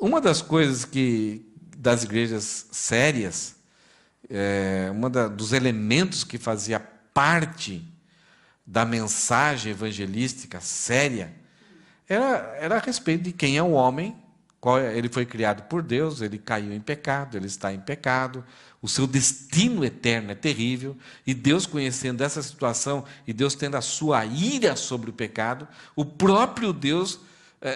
Uma das coisas das igrejas sérias, dos elementos que fazia parte da mensagem evangelística séria, era a respeito de quem é o homem. Ele foi criado por Deus, ele caiu em pecado, ele está em pecado, o seu destino eterno é terrível, e Deus, conhecendo essa situação, e Deus tendo a sua ira sobre o pecado, o próprio Deus,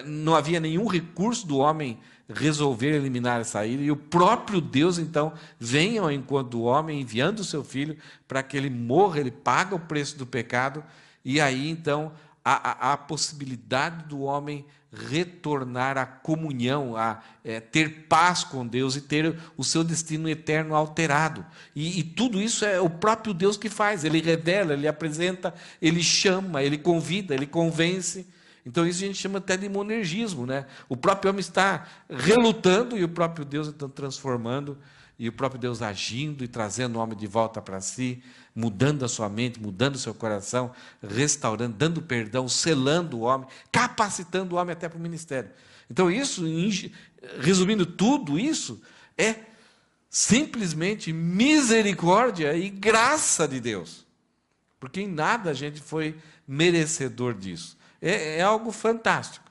não havia nenhum recurso do homem resolver eliminar essa ira, e o próprio Deus, então, vem ao encontro do homem, enviando o seu Filho, para que ele morra, ele paga o preço do pecado, e aí, então, há a possibilidade do homem retornar à comunhão, ter paz com Deus e ter o seu destino eterno alterado. E tudo isso é o próprio Deus que faz. Ele revela, ele apresenta, ele chama, ele convida, ele convence. Então isso a gente chama até de monergismo, né? O próprio homem está relutando e o próprio Deus está transformando, e o próprio Deus agindo e trazendo o homem de volta para si, mudando a sua mente, mudando o seu coração, restaurando, dando perdão, selando o homem, capacitando o homem até para o ministério. Então isso, resumindo tudo isso, é simplesmente misericórdia e graça de Deus. Porque em nada a gente foi merecedor disso. É algo fantástico.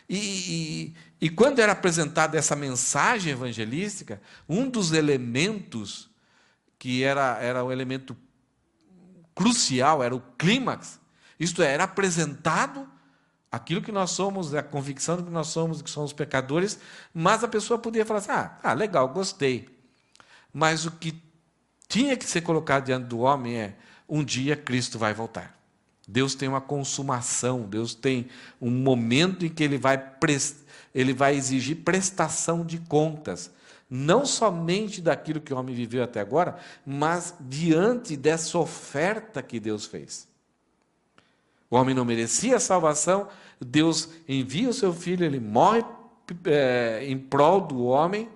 E quando era apresentada essa mensagem evangelística, um dos elementos que era o elemento crucial, era o clímax, isto é, era apresentado aquilo que nós somos, a convicção de que nós somos, que somos pecadores, mas a pessoa podia falar assim, legal, gostei. Mas o que tinha que ser colocado diante do homem é, um dia Cristo vai voltar. Deus tem uma consumação, Deus tem um momento em que Ele vai exigir prestação de contas, não somente daquilo que o homem viveu até agora, mas diante dessa oferta que Deus fez. O homem não merecia a salvação, Deus envia o seu Filho, Ele morre em prol do homem,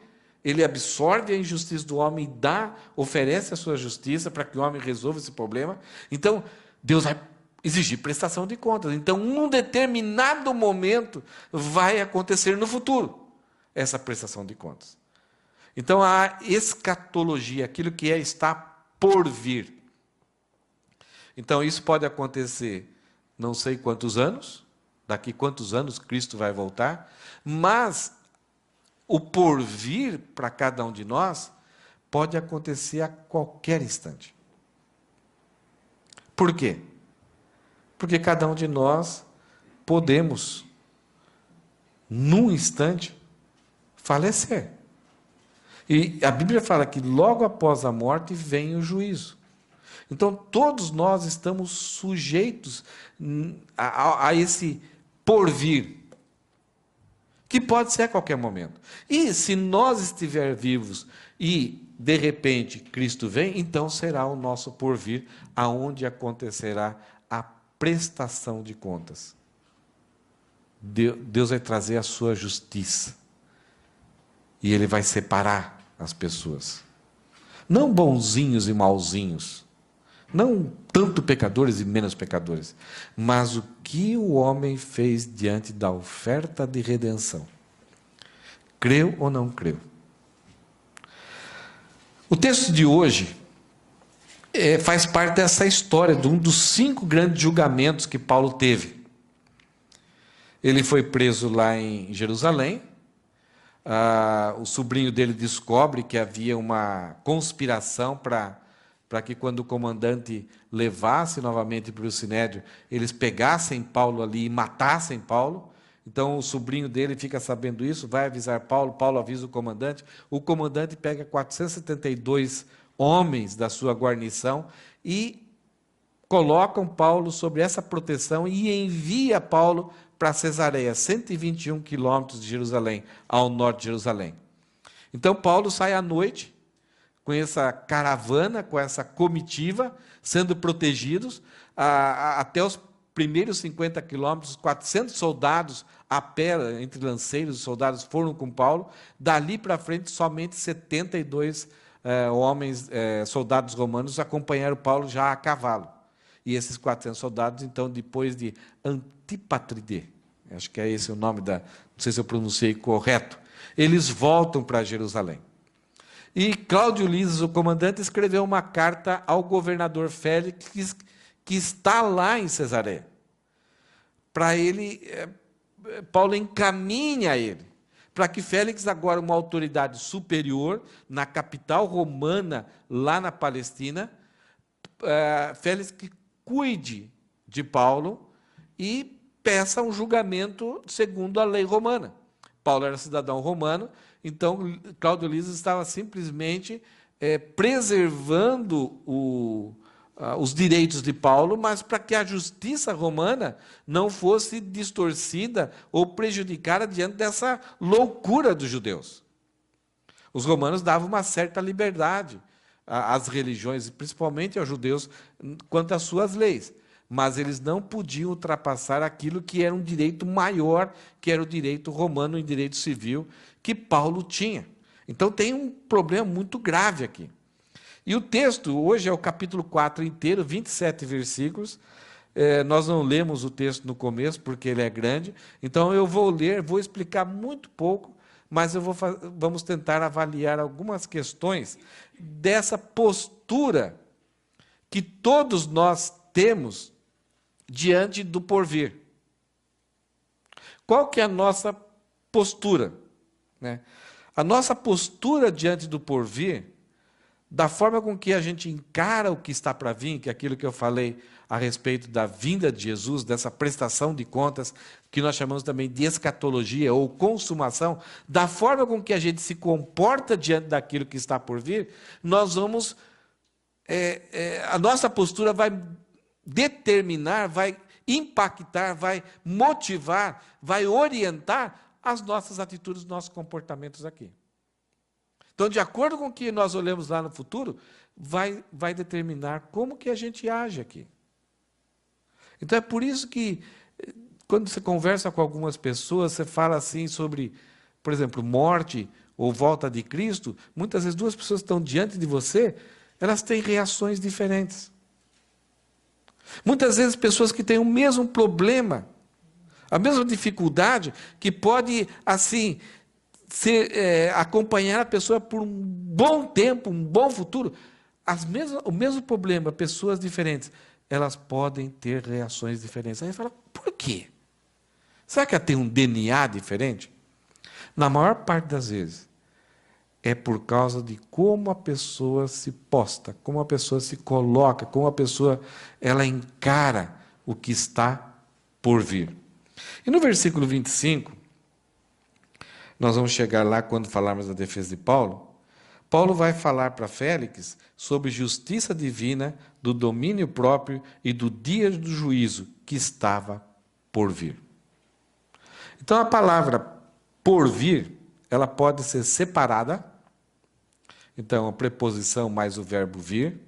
Ele absorve a injustiça do homem e oferece a sua justiça para que o homem resolva esse problema. Então, Deus vai exigir prestação de contas. Então, num determinado momento, vai acontecer no futuro essa prestação de contas. Então, a escatologia, aquilo que está por vir. Então, isso pode acontecer, não sei quantos anos, daqui quantos anos Cristo vai voltar, mas o porvir para cada um de nós pode acontecer a qualquer instante. Por quê? Porque cada um de nós podemos, num instante, falecer. E a Bíblia fala que logo após a morte vem o juízo. Então, todos nós estamos sujeitos a esse porvir, que pode ser a qualquer momento. E se nós estivermos vivos e, de repente, Cristo vem, então será o nosso porvir, aonde acontecerá a prestação de contas. Deus vai trazer a sua justiça. E Ele vai separar as pessoas. Não bonzinhos e mauzinhos. Não tanto pecadores e menos pecadores. Mas o que o homem fez diante da oferta de redenção. Creu ou não creu? O texto de hoje faz parte dessa história de um dos 5 grandes julgamentos que Paulo teve. Ele foi preso lá em Jerusalém. O sobrinho dele descobre que havia uma conspiração para que quando o comandante levasse novamente para o Sinédrio, eles pegassem Paulo ali e matassem Paulo. Então o sobrinho dele fica sabendo isso, vai avisar Paulo, Paulo avisa o comandante pega 472 homens da sua guarnição e colocam Paulo sobre essa proteção e envia Paulo para Cesareia, 121 quilômetros de Jerusalém, ao norte de Jerusalém. Então Paulo sai à noite, com essa caravana, com essa comitiva, sendo protegidos, até os primeiros 50 quilômetros, 400 soldados a pé, entre lanceiros e soldados, foram com Paulo. Dali para frente, somente 72 soldados romanos acompanharam Paulo já a cavalo. E esses 400 soldados, então, depois de Antípatridê, acho que é esse o nome não sei se eu pronunciei correto, eles voltam para Jerusalém. E Cláudio Lísias, o comandante, escreveu uma carta ao governador Félix, que está lá em Cesareia. Para ele, Paulo encaminha ele, para que Félix, agora uma autoridade superior, na capital romana, lá na Palestina, Félix que cuide de Paulo e peça um julgamento segundo a lei romana. Paulo era cidadão romano, então Cláudio Lísias estava simplesmente preservando os direitos de Paulo, mas para que a justiça romana não fosse distorcida ou prejudicada diante dessa loucura dos judeus. Os romanos davam uma certa liberdade às religiões, principalmente aos judeus, quanto às suas leis. Mas eles não podiam ultrapassar aquilo que era um direito maior, que era o direito romano e direito civil, que Paulo tinha. Então tem um problema muito grave aqui. E o texto, hoje é o capítulo 4 inteiro, 27 versículos. Nós não lemos o texto no começo, porque ele é grande. Então eu vou ler, vou explicar muito pouco, mas vamos tentar avaliar algumas questões dessa postura que todos nós temos diante do porvir. Qual que é a nossa postura? A nossa postura diante do porvir, da forma com que a gente encara o que está para vir, que é aquilo que eu falei a respeito da vinda de Jesus, dessa prestação de contas, que nós chamamos também de escatologia ou consumação, da forma com que a gente se comporta diante daquilo que está por vir, nós vamos, a nossa postura vai determinar, vai impactar, vai motivar, vai orientar as nossas atitudes, os nossos comportamentos aqui. Então, de acordo com o que nós olhamos lá no futuro, vai determinar como que a gente age aqui. Então, é por isso que, quando você conversa com algumas pessoas, você fala assim sobre, por exemplo, morte ou volta de Cristo, muitas vezes duas pessoas estão diante de você, elas têm reações diferentes. Muitas vezes pessoas que têm o mesmo problema, a mesma dificuldade, que pode, assim, acompanhar a pessoa por um bom tempo, um bom futuro, o mesmo problema, pessoas diferentes, elas podem ter reações diferentes. Aí fala, por quê? Será que ela tem um DNA diferente? Na maior parte das vezes, é por causa de como a pessoa se posta, como a pessoa se coloca, como a pessoa ela encara o que está por vir. E no versículo 25, nós vamos chegar lá quando falarmos da defesa de Paulo. Paulo vai falar para Félix sobre justiça divina, do domínio próprio e do dia do juízo que estava por vir. Então a palavra por vir, ela pode ser separada, então a preposição mais o verbo vir,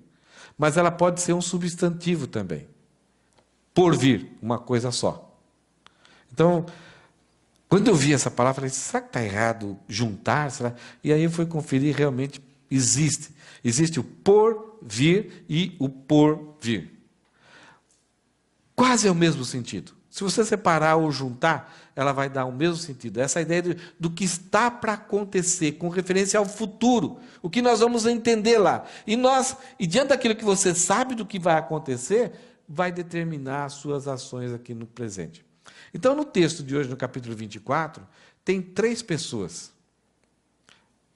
mas ela pode ser um substantivo também. Por vir, uma coisa só. Então, quando eu vi essa palavra, eu falei, será que está errado juntar? Será? E aí eu fui conferir, realmente existe. Existe o por vir e o por vir. Quase é o mesmo sentido. Se você separar ou juntar, ela vai dar o mesmo sentido. Essa ideia do que está para acontecer, com referência ao futuro, o que nós vamos entender lá. E diante daquilo que você sabe do que vai acontecer, vai determinar as suas ações aqui no presente. Então, no texto de hoje, no capítulo 24, tem 3 pessoas.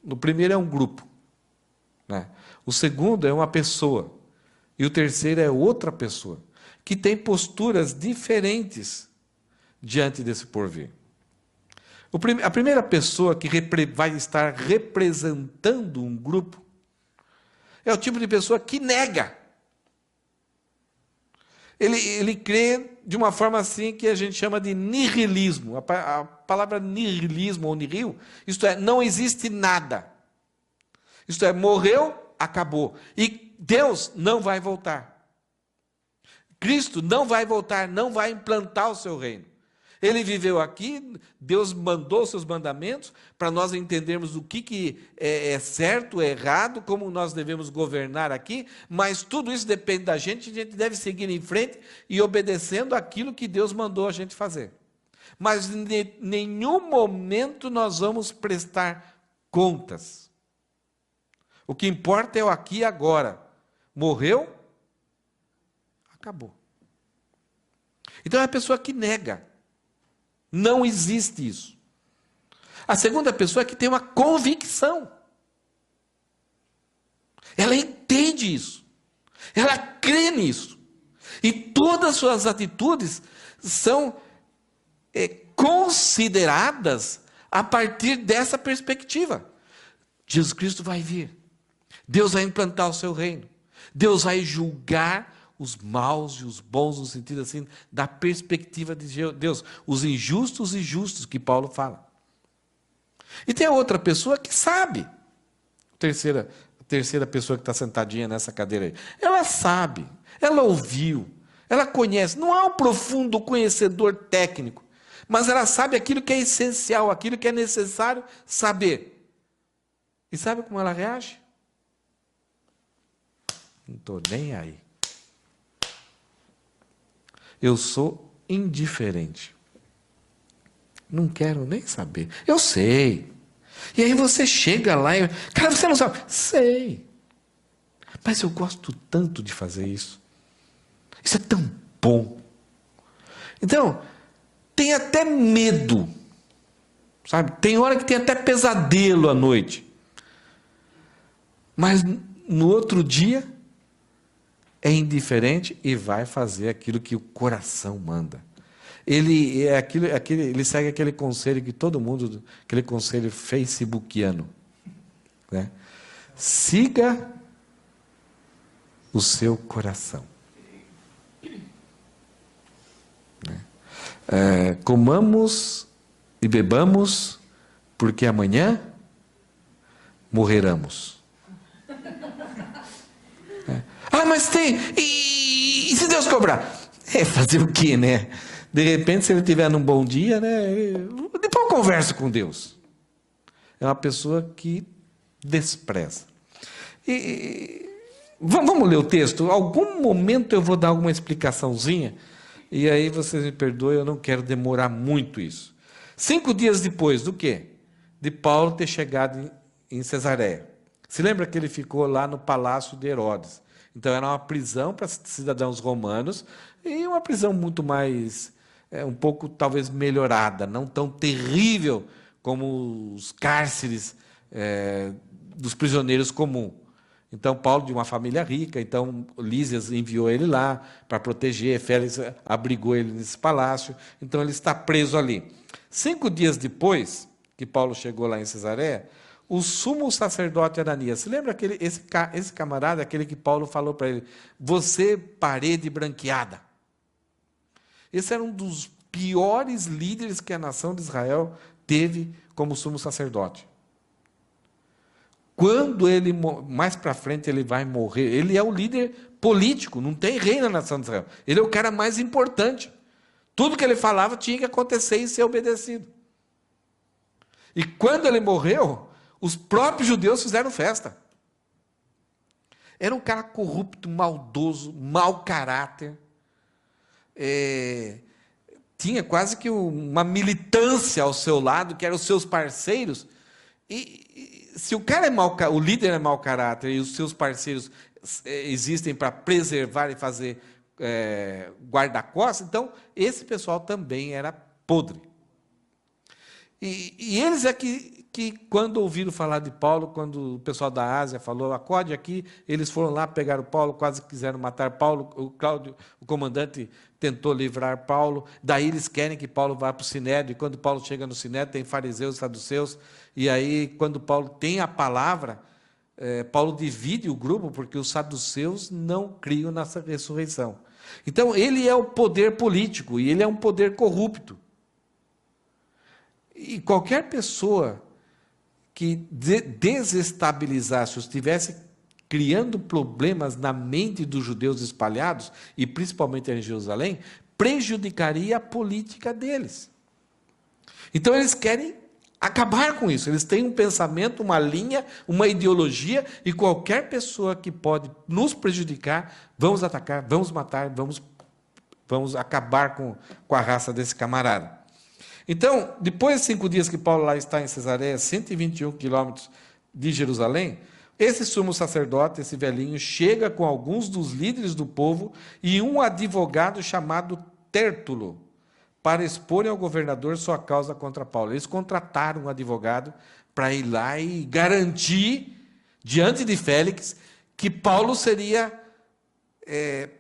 No primeiro é um grupo. O segundo é uma pessoa. E o terceiro é outra pessoa, que tem posturas diferentes diante desse porvir. A primeira pessoa que vai estar representando um grupo é o tipo de pessoa que nega. Ele crê de uma forma assim que a gente chama de nihilismo. A palavra nihilismo ou nihil, isto é, não existe nada. Isto é, morreu, acabou. E Deus não vai voltar. Cristo não vai voltar, não vai implantar o seu reino. Ele viveu aqui, Deus mandou seus mandamentos para nós entendermos o que é certo, é errado, como nós devemos governar aqui, mas tudo isso depende da gente, a gente deve seguir em frente e obedecendo aquilo que Deus mandou a gente fazer. mas em nenhum momento nós vamos prestar contas. O que importa é o aqui e agora. Morreu? Acabou. Então é a pessoa que nega. Não existe isso. A segunda pessoa é que tem uma convicção. Ela entende isso. Ela crê nisso. E todas as suas atitudes são consideradas a partir dessa perspectiva. Jesus Cristo vai vir. Deus vai implantar o seu reino. Deus vai julgar os maus e os bons, no sentido assim, da perspectiva de Deus. Os injustos e justos, que Paulo fala. E tem a outra pessoa que sabe. Terceira pessoa que está sentadinha nessa cadeira aí. Ela sabe, ela ouviu, ela conhece. Não há um profundo conhecedor técnico, mas ela sabe aquilo que é essencial, aquilo que é necessário saber. E sabe como ela reage? Não estou nem aí. Eu sou indiferente. Não quero nem saber. Eu sei. E aí você chega lá e... Cara, você não sabe. Sei. Mas eu gosto tanto de fazer isso. Isso é tão bom. Então, tem até medo. Sabe? Tem hora que tem até pesadelo à noite. Mas no outro dia... é indiferente e vai fazer aquilo que o coração manda. Ele segue aquele conselho que todo mundo, aquele conselho facebookiano, né? Siga o seu coração. Né? Comamos e bebamos, porque amanhã morreremos. Ah, mas tem... E se Deus cobrar? Fazer o quê, né? De repente, se ele estiver num bom dia, né? Depois eu converso com Deus. É uma pessoa que despreza. Vamos ler o texto? Algum momento eu vou dar alguma explicaçãozinha, e aí vocês me perdoem, eu não quero demorar muito isso. 5 dias depois do quê? De Paulo ter chegado em Cesareia. Se lembra que ele ficou lá no palácio de Herodes? Então, era uma prisão para cidadãos romanos e uma prisão muito mais, um pouco talvez melhorada, não tão terrível como os cárceres dos prisioneiros comuns. Então, Paulo, de uma família rica, então Lísias enviou ele lá para proteger, Félix abrigou ele nesse palácio, então ele está preso ali. 5 dias depois que Paulo chegou lá em Cesareia, o sumo sacerdote Ananias, se lembra esse camarada, aquele que Paulo falou para ele, você parede branqueada. Esse era um dos piores líderes que a nação de Israel teve como sumo sacerdote. Quando ele, mais para frente, ele vai morrer, ele é o líder político, não tem rei na nação de Israel. Ele é o cara mais importante. Tudo que ele falava tinha que acontecer e ser obedecido. E quando ele morreu, os próprios judeus fizeram festa. Era um cara corrupto, maldoso, mau caráter. Tinha quase que uma militância ao seu lado, que eram os seus parceiros. E se o cara é o líder é mau caráter e os seus parceiros existem para preservar e fazer guarda-costas, então esse pessoal também era podre. E eles é que quando ouviram falar de Paulo, quando o pessoal da Ásia falou, acode aqui, eles foram lá, pegaram Paulo, quase quiseram matar Paulo, o Cláudio, o comandante, tentou livrar Paulo, daí eles querem que Paulo vá para o Sinédrio, e quando Paulo chega no Sinédrio, tem fariseus e saduceus, e aí, quando Paulo tem a palavra, Paulo divide o grupo, porque os saduceus não criam nessa ressurreição. Então, ele é o poder político, e ele é um poder corrupto. E qualquer pessoa que desestabilizasse, ou estivesse criando problemas na mente dos judeus espalhados, e principalmente em Jerusalém, prejudicaria a política deles. Então eles querem acabar com isso. Eles têm um pensamento, uma linha, uma ideologia, e qualquer pessoa que pode nos prejudicar, vamos atacar, vamos matar, vamos acabar com a raça desse camarada. Então, depois de 5 dias que Paulo lá está em Cesareia, 121 quilômetros de Jerusalém, esse sumo sacerdote, esse velhinho, chega com alguns dos líderes do povo e um advogado chamado Tértulo, para exporem ao governador sua causa contra Paulo. Eles contrataram um advogado para ir lá e garantir, diante de Félix, que Paulo seria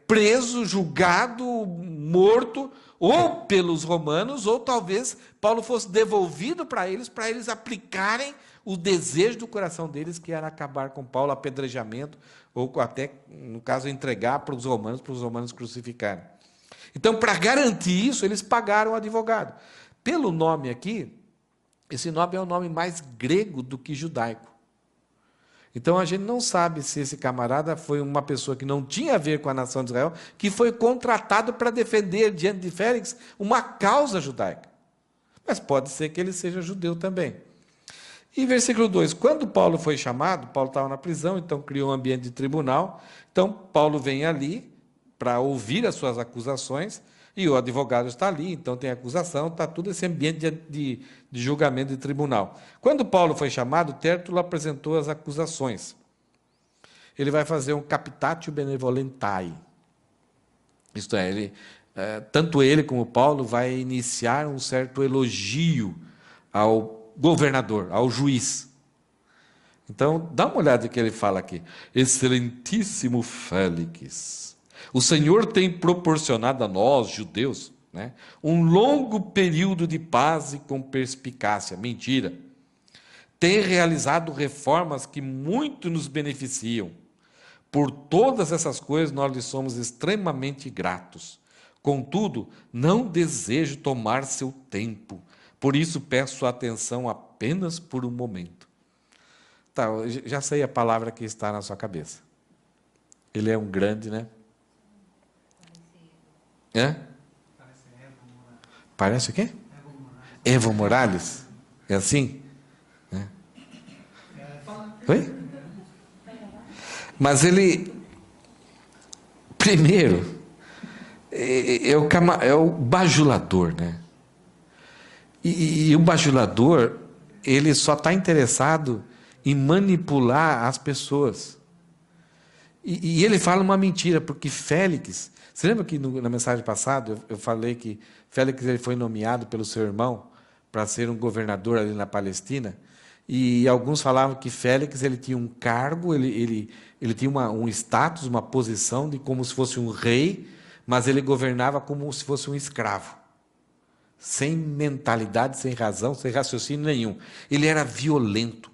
preso, julgado, morto, ou pelos romanos, ou talvez Paulo fosse devolvido para eles aplicarem o desejo do coração deles, que era acabar com Paulo, apedrejamento, ou até, no caso, entregar para os romanos crucificarem. Então, para garantir isso, eles pagaram o advogado. Pelo nome aqui, esse nome é um nome mais grego do que judaico. Então, a gente não sabe se esse camarada foi uma pessoa que não tinha a ver com a nação de Israel, que foi contratado para defender, diante de Félix, uma causa judaica. Mas pode ser que ele seja judeu também. E versículo 2, quando Paulo foi chamado, Paulo estava na prisão, então criou um ambiente de tribunal, então Paulo vem ali para ouvir as suas acusações, e o advogado está ali, então tem acusação, está tudo esse ambiente de julgamento de tribunal. Quando Paulo foi chamado, Tértulo apresentou as acusações. Ele vai fazer um capitatio benevolentae. Isto é, tanto ele como Paulo vai iniciar um certo elogio ao governador, ao juiz. Então, dá uma olhada no que ele fala aqui. Excelentíssimo Félix, o Senhor tem proporcionado a nós, judeus, um longo período de paz e com perspicácia. Mentira. Tem realizado reformas que muito nos beneficiam. Por todas essas coisas, nós lhe somos extremamente gratos. Contudo, não desejo tomar seu tempo. Por isso, peço sua atenção apenas por um momento. Tá, eu já sei a palavra que está na sua cabeça. Ele é um grande, né? Parece o quê? Evo Morales? É assim? Oi? Mas ele, primeiro, é o bajulador, né? E o bajulador, ele só está interessado em manipular as pessoas. E ele fala uma mentira, porque Félix... Você lembra que na mensagem passada eu falei que Félix ele foi nomeado pelo seu irmão para ser um governador ali na Palestina? E alguns falavam que Félix ele tinha um cargo, ele tinha um status, uma posição de como se fosse um rei, mas ele governava como se fosse um escravo. Sem mentalidade, sem razão, sem raciocínio nenhum. Ele era violento,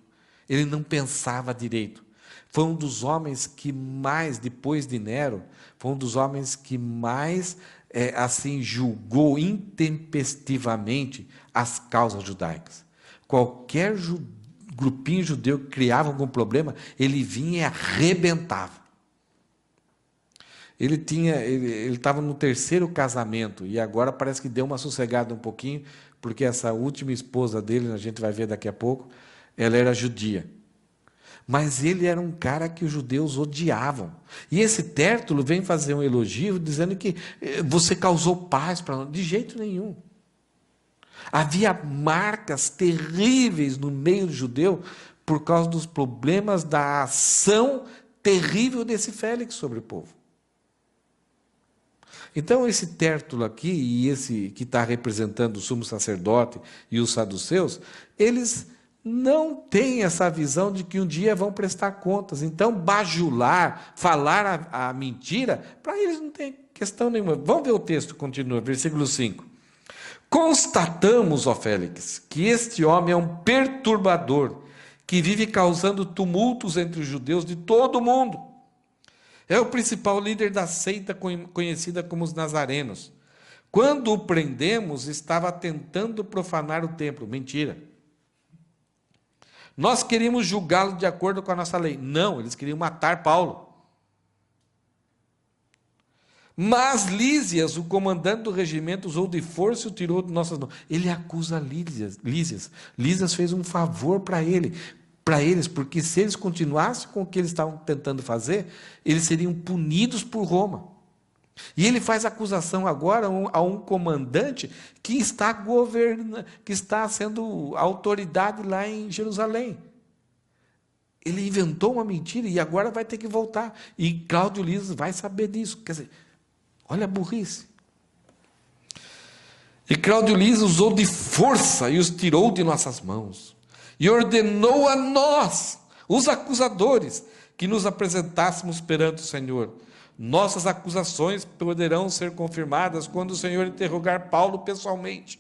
ele não pensava direito. Foi um dos homens que mais, depois de Nero, foi um dos homens que mais assim julgou intempestivamente as causas judaicas. Qualquer grupinho judeu que criava algum problema, ele vinha e arrebentava. Ele estava no 3º casamento, e agora parece que deu uma sossegada um pouquinho, porque essa última esposa dele, a gente vai ver daqui a pouco, ela era judia. Mas ele era um cara que os judeus odiavam. E esse Tértulo vem fazer um elogio dizendo que você causou paz para nós. De jeito nenhum. Havia marcas terríveis no meio judeu por causa dos problemas da ação terrível desse Félix sobre o povo. Então, esse Tértulo aqui, e esse que está representando o sumo sacerdote e os saduceus, eles não têm essa visão de que um dia vão prestar contas. Então, bajular, falar a mentira, para eles não tem questão nenhuma. Vamos ver o texto, continua, versículo 5. Constatamos, ó Félix, que este homem é um perturbador, que vive causando tumultos entre os judeus de todo o mundo. É o principal líder da seita conhecida como os nazarenos. Quando o prendemos, estava tentando profanar o templo. Mentira. Nós queríamos julgá-lo de acordo com a nossa lei. Não, eles queriam matar Paulo. Mas Lísias, o comandante do regimento, usou de força e o tirou de nossas mãos. Ele acusa Lísias. Lísias fez um favor para eles, porque se eles continuassem com o que eles estavam tentando fazer, eles seriam punidos por Roma. E ele faz acusação agora a um comandante que está governando, que está sendo autoridade lá em Jerusalém. Ele inventou uma mentira e agora vai ter que voltar. E Cláudio Lísias vai saber disso. Quer dizer, olha a burrice. E Cláudio Lísias usou de força e os tirou de nossas mãos. E ordenou a nós, os acusadores, que nos apresentássemos perante o Senhor. Nossas acusações poderão ser confirmadas quando o Senhor interrogar Paulo pessoalmente.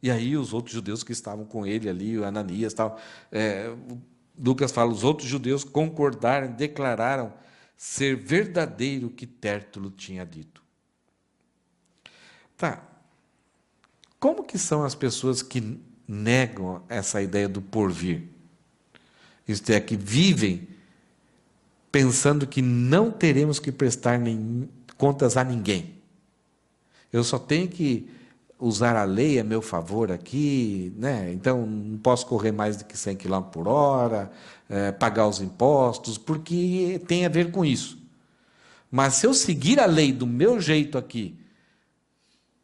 E aí os outros judeus que estavam com ele ali, o Ananias, tal, Lucas fala, os outros judeus concordaram, declararam ser verdadeiro o que Tértulo tinha dito. Tá. Como que são as pessoas que negam essa ideia do porvir? Isto é, que vivem pensando que não teremos que prestar contas a ninguém. Eu só tenho que usar a lei a meu favor aqui, né? Então não posso correr mais do que 100 km por hora, pagar os impostos, porque tem a ver com isso. Mas se eu seguir a lei do meu jeito aqui,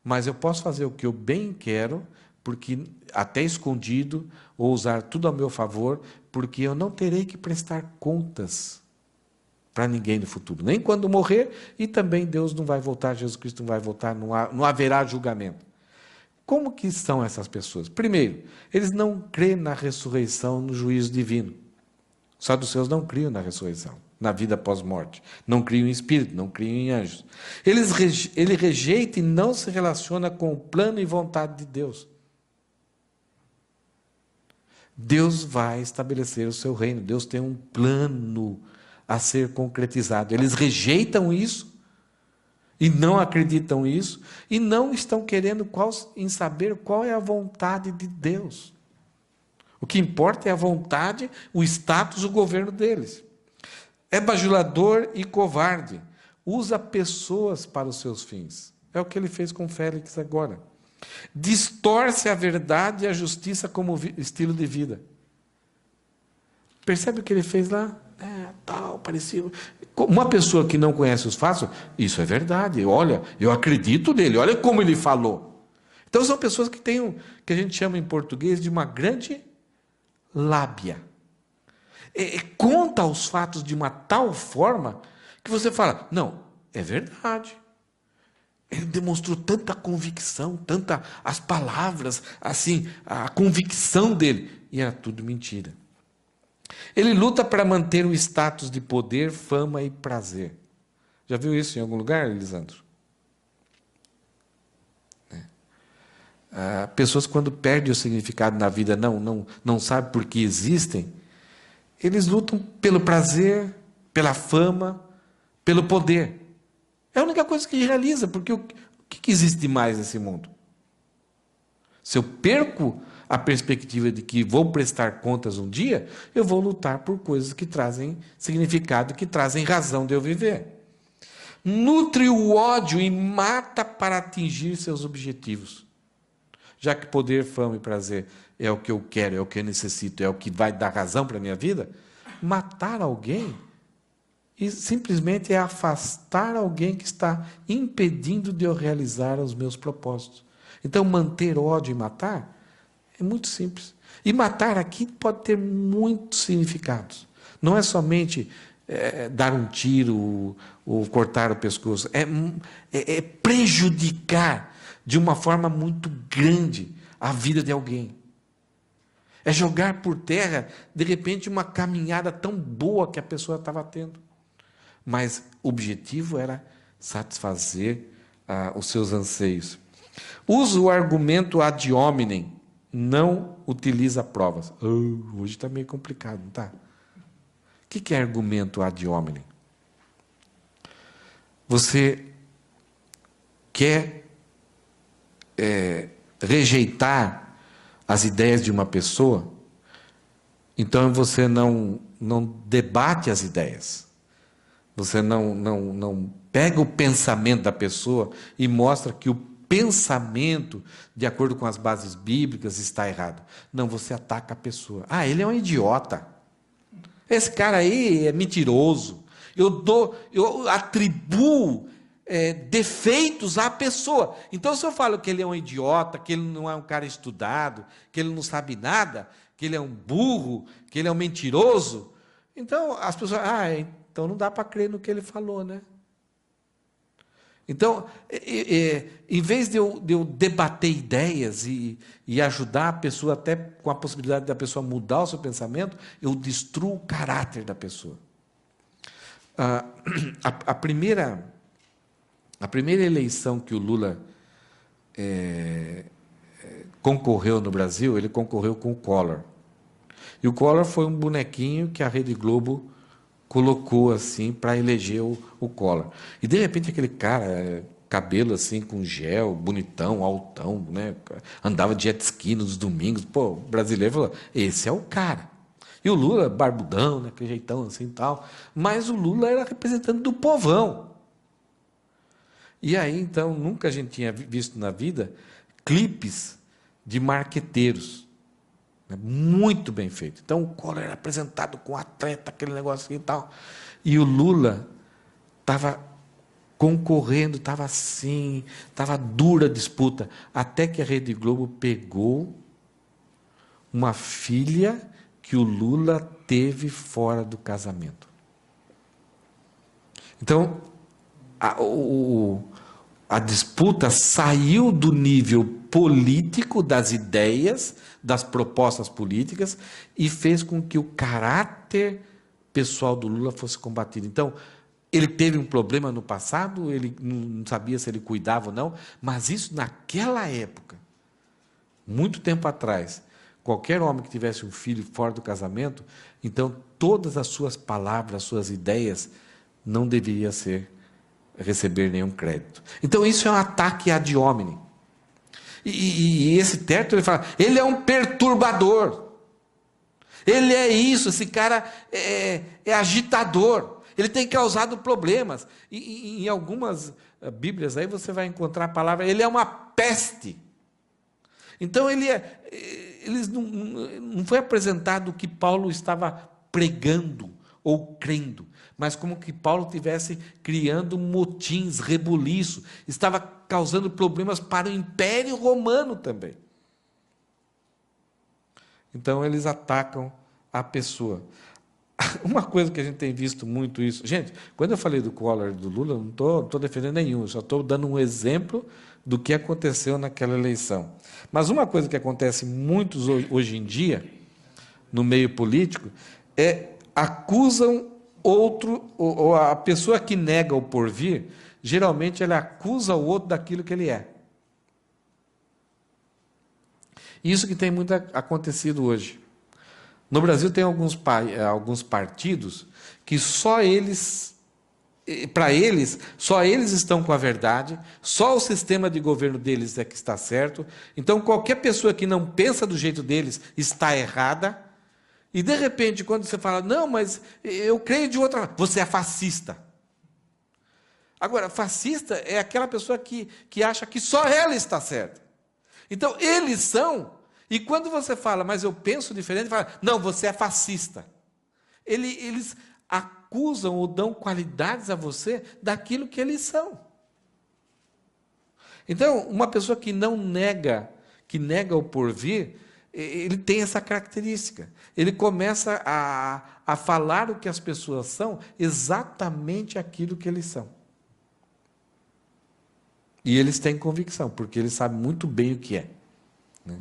mas eu posso fazer o que eu bem quero, porque até escondido, ou usar tudo a meu favor, porque eu não terei que prestar contas para ninguém no futuro, nem quando morrer, e também Deus não vai voltar, Jesus Cristo não vai voltar, não haverá julgamento. Como que são essas pessoas? Primeiro, eles não creem na ressurreição, no juízo divino. Os saduceus não criam na ressurreição, na vida pós-morte. Não criam em espírito, não criam em anjos. Ele rejeita e não se relaciona com o plano e vontade de Deus. Deus vai estabelecer o seu reino. Deus tem um plano a ser concretizado. Eles rejeitam isso e não acreditam nisso e não estão querendo em saber qual é a vontade de Deus. O que importa é a vontade, o status, o governo deles. É bajulador e covarde. Usa pessoas para os seus fins. É o que ele fez com Félix agora. Distorce a verdade e a justiça como estilo de vida. Percebe o que ele fez lá? Tal, parecido. Uma pessoa que não conhece os fatos, isso é verdade. Olha, eu acredito nele. Olha como ele falou. Então são pessoas que têm que a gente chama em português de uma grande lábia. Conta os fatos de uma tal forma que você fala, não, é verdade. Ele demonstrou tanta convicção, as palavras, assim, a convicção dele. E era tudo mentira. Ele luta para manter o status de poder, fama e prazer. Já viu isso em algum lugar, Elisandro? Pessoas, quando perdem o significado na vida, não sabem por que existem, eles lutam pelo prazer, pela fama, pelo poder. É a única coisa que realiza, porque o que existe de mais nesse mundo? Se eu perco a perspectiva de que vou prestar contas um dia, eu vou lutar por coisas que trazem significado, que trazem razão de eu viver. Nutre o ódio e mata para atingir seus objetivos. Já que poder, fama e prazer é o que eu quero, é o que eu necessito, é o que vai dar razão para a minha vida, matar alguém e simplesmente é afastar alguém que está impedindo de eu realizar os meus propósitos. Então, manter ódio e matar é muito simples. E matar aqui pode ter muitos significados. Não é somente dar um tiro ou cortar o pescoço. É prejudicar de uma forma muito grande a vida de alguém. É jogar por terra, de repente, uma caminhada tão boa que a pessoa estava tendo. Mas o objetivo era satisfazer os seus anseios. Usa o argumento ad hominem, não utiliza provas. Hoje está meio complicado, não está? O que é argumento ad hominem? Você quer rejeitar as ideias de uma pessoa, então você não debate as ideias. Você não pega o pensamento da pessoa e mostra que o pensamento, de acordo com as bases bíblicas, está errado. Não, você ataca a pessoa. Ele é um idiota. Esse cara aí é mentiroso. Eu atribuo defeitos à pessoa. Então, se eu falo que ele é um idiota, que ele não é um cara estudado, que ele não sabe nada, que ele é um burro, que ele é um mentiroso, então as pessoas, então não dá para crer no que ele falou, né? Então, em vez de eu debater ideias e ajudar a pessoa, até com a possibilidade da pessoa mudar o seu pensamento, eu destruo o caráter da pessoa. A primeira eleição que o Lula concorreu no Brasil, ele concorreu com o Collor. E o Collor foi um bonequinho que a Rede Globo colocou assim para eleger o Collor. E de repente aquele cara, cabelo assim com gel, bonitão, altão, né? Andava de jet ski nos domingos. Pô, o brasileiro falou: esse é o cara. E o Lula, barbudão, né? Aquele jeitão assim e tal. Mas o Lula era representante do povão. E aí, então, nunca a gente tinha visto na vida clipes de marqueteiros. Muito bem feito. Então, o Collor era apresentado com atleta, aquele negócio assim e tal. E o Lula estava concorrendo, estava assim, estava dura a disputa. Até que a Rede Globo pegou uma filha que o Lula teve fora do casamento. Então, a disputa saiu do nível político, das ideias, das propostas políticas, e fez com que o caráter pessoal do Lula fosse combatido. Então, ele teve um problema no passado, ele não sabia se ele cuidava ou não, mas isso naquela época, muito tempo atrás, qualquer homem que tivesse um filho fora do casamento, então todas as suas palavras, as suas ideias, não deveriam receber nenhum crédito. Então isso é um ataque ad hominem. E esse Tertulo, ele fala, ele é um perturbador. Ele é isso, esse cara é agitador. Ele tem causado problemas. E em algumas Bíblias aí você vai encontrar a palavra, ele é uma peste. Então eles não foi apresentado o que Paulo estava pregando ou crendo, mas como que Paulo estivesse criando motins, rebuliço, estava causando problemas para o Império Romano também. Então eles atacam a pessoa. Uma coisa que a gente tem visto muito isso... Gente, quando eu falei do Collor e do Lula, eu não estou defendendo nenhum, só estou dando um exemplo do que aconteceu naquela eleição. Mas uma coisa que acontece muito hoje em dia, no meio político, acusam outro, ou a pessoa que nega o porvir, geralmente ela acusa o outro daquilo que ele é. Isso que tem muito acontecido hoje. No Brasil tem alguns partidos que só eles, para eles, só eles estão com a verdade, só o sistema de governo deles é que está certo, então qualquer pessoa que não pensa do jeito deles está errada, e de repente quando você fala, não, mas eu creio de outra forma, você é fascista. Agora, fascista é aquela pessoa que acha que só ela está certa. Então, eles são... E quando você fala, mas eu penso diferente, fala, não, você é fascista. Eles acusam ou dão qualidades a você daquilo que eles são. Então, uma pessoa que nega o porvir, ele tem essa característica. Ele começa a falar o que as pessoas são, exatamente aquilo que eles são. E eles têm convicção, porque eles sabem muito bem o que é. Né?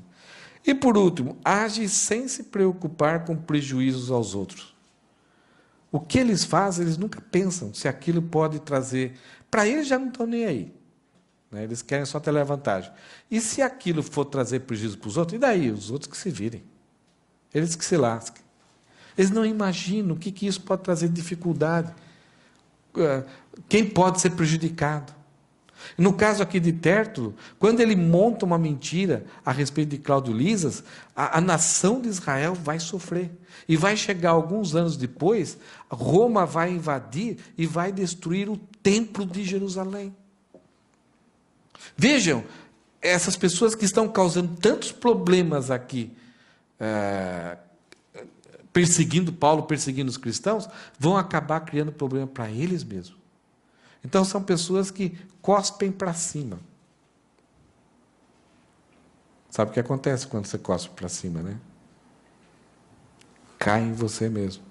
E, por último, age sem se preocupar com prejuízos aos outros. O que eles fazem, eles nunca pensam se aquilo pode trazer... Para eles já não estão nem aí. Né? Eles querem só ter vantagem. E se aquilo for trazer prejuízo para os outros, e daí? Os outros que se virem. Eles que se lasquem. Eles não imaginam o que isso pode trazer de dificuldade. Quem pode ser prejudicado. No caso aqui de Tértulo, quando ele monta uma mentira a respeito de Cláudio Lisas, a nação de Israel vai sofrer. E vai chegar alguns anos depois, Roma vai invadir e vai destruir o templo de Jerusalém. Vejam, essas pessoas que estão causando tantos problemas aqui, perseguindo Paulo, perseguindo os cristãos, vão acabar criando problema para eles mesmos. Então são pessoas que cospem para cima. Sabe o que acontece quando você cospe para cima, né? Cai em você mesmo.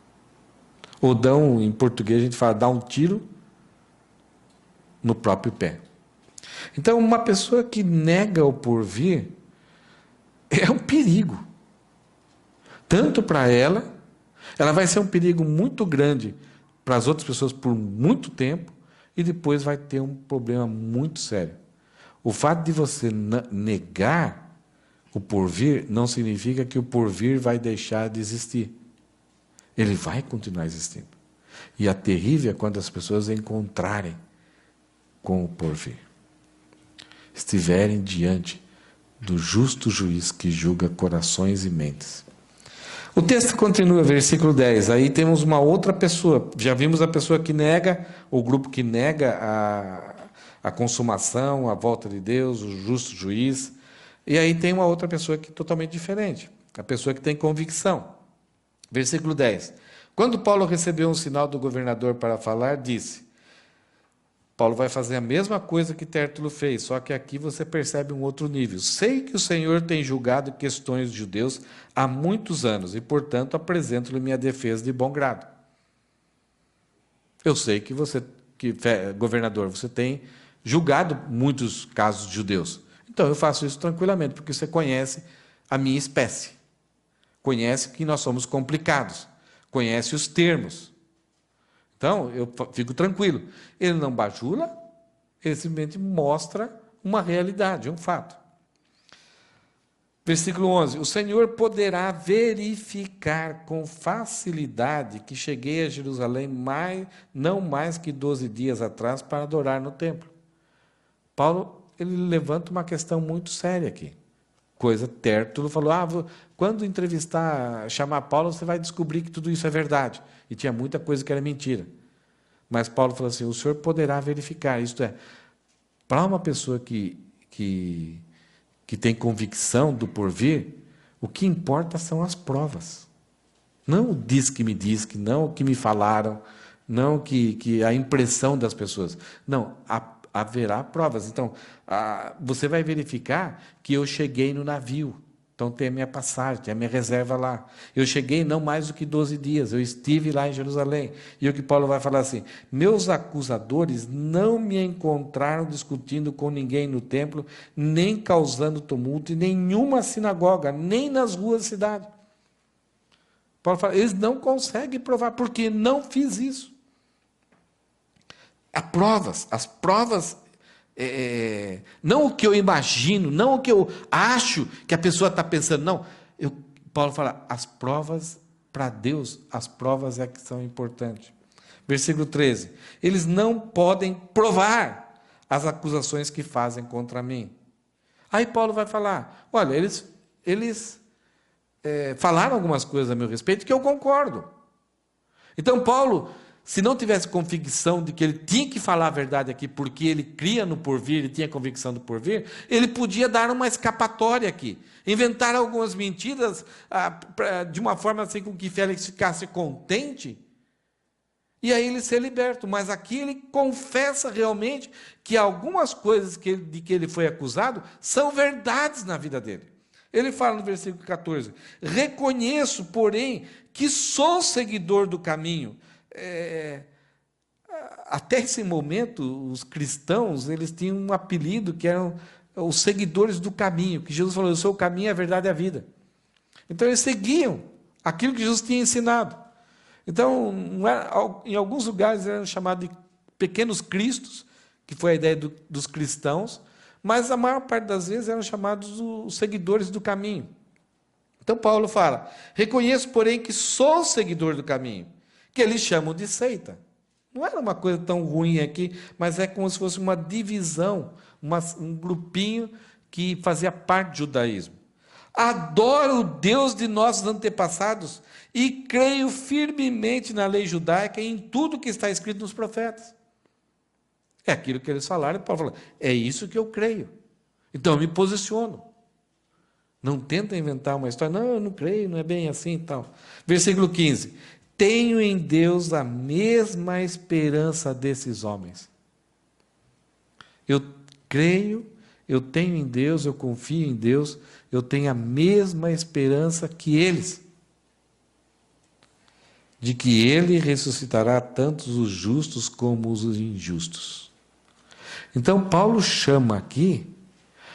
Ou dão, em português a gente fala, dá um tiro no próprio pé. Então, uma pessoa que nega o porvir é um perigo. Tanto para ela vai ser um perigo muito grande para as outras pessoas por muito tempo, e depois vai ter um problema muito sério. O fato de você negar o porvir não significa que o porvir vai deixar de existir. Ele vai continuar existindo. E a terrível é quando as pessoas encontrarem com o porvir. Estiverem diante do justo juiz que julga corações e mentes. O texto continua, versículo 10. Aí temos uma outra pessoa. Já vimos a pessoa que nega, o grupo que nega a consumação, a volta de Deus, o justo juiz. E aí tem uma outra pessoa que é totalmente diferente. A pessoa que tem convicção. Versículo 10. Quando Paulo recebeu um sinal do governador para falar, disse... Paulo vai fazer a mesma coisa que Tértulo fez, só que aqui você percebe um outro nível. Sei que o Senhor tem julgado questões de judeus há muitos anos e, portanto, apresento-lhe minha defesa de bom grado. Eu sei que você, governador, você tem julgado muitos casos de judeus. Então, eu faço isso tranquilamente, porque você conhece a minha espécie. Conhece que nós somos complicados. Conhece os termos. Então, eu fico tranquilo. Ele não bajula, ele simplesmente mostra uma realidade, um fato. Versículo 11. O Senhor poderá verificar com facilidade que cheguei a Jerusalém não mais que 12 dias atrás para adorar no templo. Paulo, ele levanta uma questão muito séria aqui. Tértulo falou, quando chamar Paulo, você vai descobrir que tudo isso é verdade. E tinha muita coisa que era mentira. Mas Paulo falou assim, o Senhor poderá verificar. Isto é, para uma pessoa que tem convicção do porvir, o que importa são as provas. Não o diz, não o que me falaram, não que a impressão das pessoas. Não, haverá provas. Então, você vai verificar que eu cheguei no navio. Então, tem a minha passagem, tem a minha reserva lá. Eu cheguei não mais do que 12 dias, eu estive lá em Jerusalém. E o que Paulo vai falar assim, meus acusadores não me encontraram discutindo com ninguém no templo, nem causando tumulto em nenhuma sinagoga, nem nas ruas da cidade. Paulo fala, eles não conseguem provar, porque não fiz isso. As provas, não o que eu imagino, não o que eu acho que a pessoa está pensando, não. Paulo fala, as provas, para Deus, as provas é que são importantes. Versículo 13, eles não podem provar as acusações que fazem contra mim. Aí Paulo vai falar, olha, eles falaram algumas coisas a meu respeito que eu concordo. Então Paulo, se não tivesse convicção de que ele tinha que falar a verdade aqui, porque ele cria no porvir, ele tinha convicção do porvir, ele podia dar uma escapatória aqui, inventar algumas mentiras de uma forma assim com que Félix ficasse contente, e aí ele ser liberto. Mas aqui ele confessa realmente que algumas coisas de que ele foi acusado são verdades na vida dele. Ele fala no versículo 14, reconheço, porém, que sou seguidor do caminho. Até esse momento, os cristãos, eles tinham um apelido que eram os seguidores do caminho, que Jesus falou, eu sou o caminho, a verdade e a vida. Então, eles seguiam aquilo que Jesus tinha ensinado. Então, em alguns lugares eram chamados de pequenos cristos, que foi a ideia dos cristãos, mas a maior parte das vezes eram chamados os seguidores do caminho. Então, Paulo fala, reconheço, porém, que sou seguidor do caminho, que eles chamam de seita. Não era uma coisa tão ruim aqui, mas é como se fosse uma divisão, um grupinho que fazia parte do judaísmo. Adoro o Deus de nossos antepassados e creio firmemente na lei judaica e em tudo que está escrito nos profetas. É aquilo que eles falaram, e Paulo falou, é isso que eu creio. Então eu me posiciono. Não tenta inventar uma história, não, eu não creio, não é bem assim e tal. Versículo 15. Tenho em Deus a mesma esperança desses homens. Eu creio, eu tenho em Deus, eu confio em Deus, eu tenho a mesma esperança que eles, de que Ele ressuscitará tanto os justos como os injustos. Então, Paulo chama aqui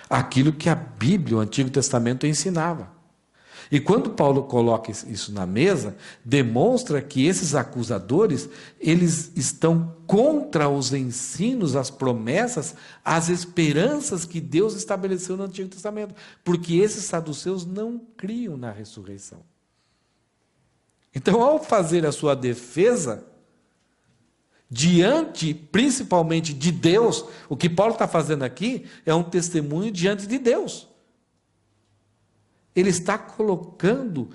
aquilo que a Bíblia, o Antigo Testamento, ensinava. E quando Paulo coloca isso na mesa, demonstra que esses acusadores, eles estão contra os ensinos, as promessas, as esperanças que Deus estabeleceu no Antigo Testamento, porque esses saduceus não criam na ressurreição. Então, ao fazer a sua defesa, diante, principalmente de Deus, o que Paulo está fazendo aqui é um testemunho diante de Deus. Ele está colocando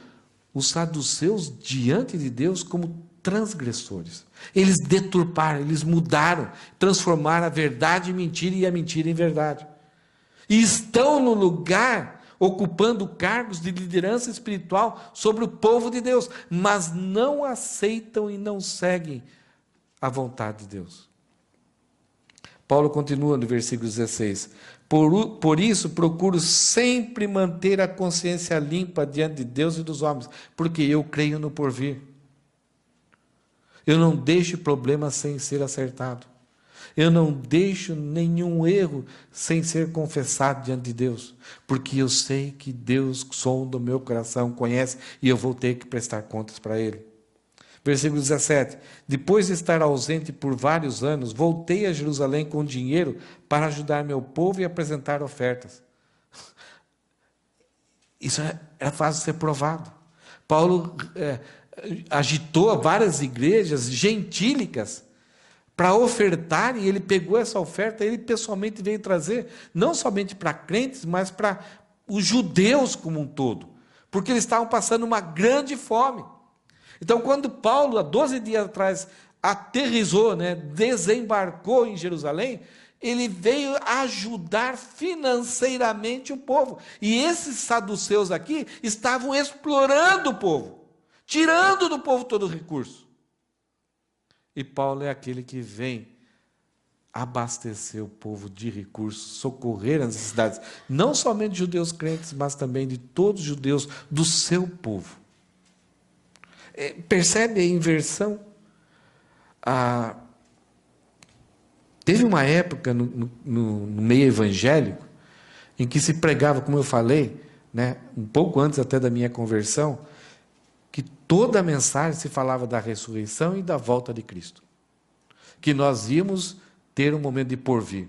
os saduceus diante de Deus como transgressores. Eles deturparam, eles mudaram, transformaram a verdade em mentira e a mentira em verdade. E estão no lugar, ocupando cargos de liderança espiritual sobre o povo de Deus, mas não aceitam e não seguem a vontade de Deus. Paulo continua no versículo 16. Por isso, procuro sempre manter a consciência limpa diante de Deus e dos homens, porque eu creio no porvir. Eu não deixo problema sem ser acertado. Eu não deixo nenhum erro sem ser confessado diante de Deus, porque eu sei que Deus sonda o meu coração, conhece, e eu vou ter que prestar contas para Ele. Versículo 17. Depois de estar ausente por vários anos, voltei a Jerusalém com dinheiro para ajudar meu povo e apresentar ofertas. Isso era fácil de ser provado. Paulo agitou várias igrejas gentílicas para ofertar, e ele pegou essa oferta, ele pessoalmente veio trazer, não somente para crentes, mas para os judeus como um todo, porque eles estavam passando uma grande fome. Então, quando Paulo, há 12 dias atrás, aterrissou, desembarcou em Jerusalém, ele veio ajudar financeiramente o povo. E esses saduceus aqui estavam explorando o povo, tirando do povo todo o recurso. E Paulo é aquele que vem abastecer o povo de recursos, socorrer as necessidades, não somente de judeus crentes, mas também de todos os judeus do seu povo. Percebe a inversão? Teve uma época no meio evangélico em que se pregava, como eu falei, um pouco antes até da minha conversão, que toda a mensagem se falava da ressurreição e da volta de Cristo, que nós íamos ter um momento de porvir.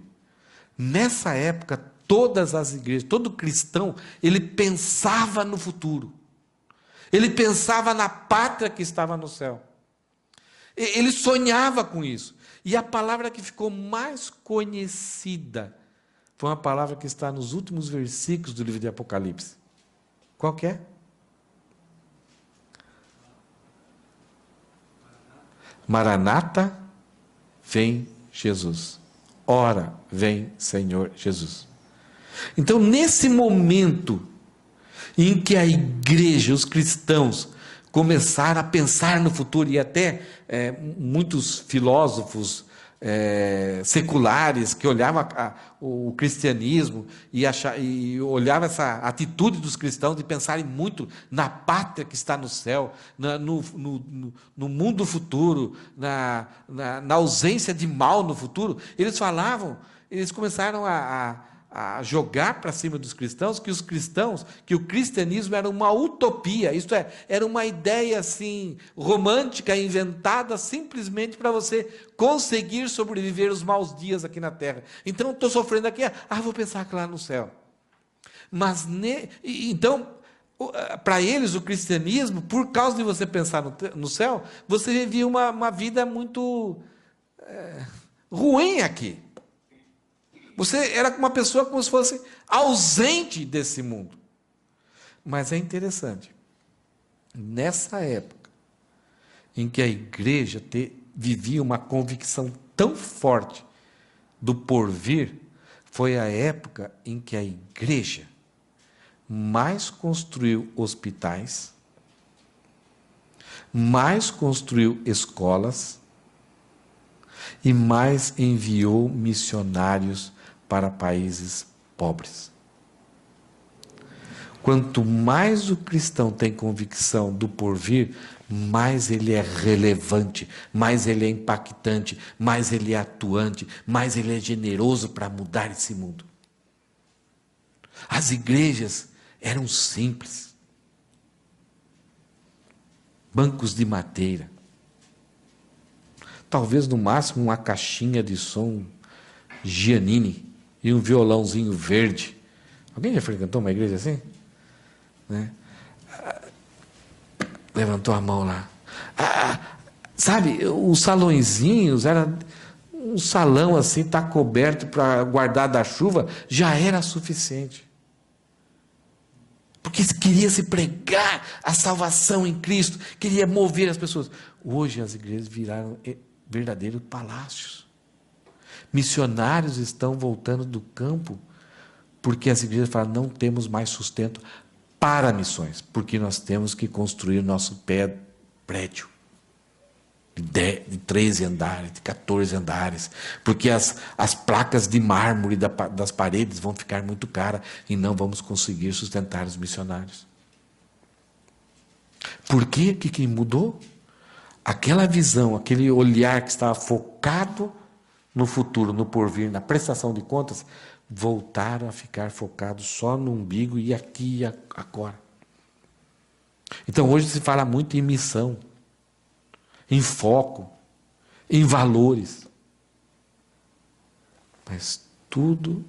Nessa época, todas as igrejas, todo cristão, ele pensava no futuro. Ele pensava na pátria que estava no céu. Ele sonhava com isso. E a palavra que ficou mais conhecida foi uma palavra que está nos últimos versículos do livro de Apocalipse. Qual que é? Maranata, vem Jesus. Ora, vem Senhor Jesus. Então, nesse momento em que a igreja, os cristãos, começaram a pensar no futuro, e até muitos filósofos seculares que olhavam o cristianismo e olhavam essa atitude dos cristãos de pensarem muito na pátria que está no céu, no mundo futuro, na ausência de mal no futuro, eles começaram a jogar para cima dos cristãos que o cristianismo era uma utopia, isto é, era uma ideia assim romântica, inventada simplesmente para você conseguir sobreviver os maus dias aqui na terra. Então, estou sofrendo aqui, vou pensar que lá no céu. Mas, então, para eles o cristianismo, por causa de você pensar no céu, você vivia uma vida muito ruim aqui. Você era uma pessoa como se fosse ausente desse mundo. Mas é interessante, nessa época em que a igreja vivia uma convicção tão forte do porvir, foi a época em que a igreja mais construiu hospitais, mais construiu escolas e mais enviou missionários para países pobres. Quanto mais o cristão tem convicção do porvir, mais ele é relevante, mais ele é impactante, mais ele é atuante, mais ele é generoso para mudar esse mundo. As igrejas eram simples. Bancos de madeira. Talvez no máximo uma caixinha de som Giannini e um violãozinho verde. Alguém já frequentou uma igreja assim? Né? Levantou a mão lá. Sabe, os salõezinhos, era um salão assim, está coberto para guardar da chuva, já era suficiente. Porque queria se pregar a salvação em Cristo, queria mover as pessoas. Hoje as igrejas viraram verdadeiros palácios. Missionários estão voltando do campo, porque as igrejas falam, não temos mais sustento para missões, porque nós temos que construir nosso prédio de 13 andares, de 14 andares, porque as placas de mármore das paredes vão ficar muito caras e não vamos conseguir sustentar os missionários. Por quê? O que mudou? Aquela visão, aquele olhar que estava focado no futuro, no porvir, na prestação de contas, voltaram a ficar focados só no umbigo e aqui e agora. Então hoje se fala muito em missão, em foco, em valores. Mas tudo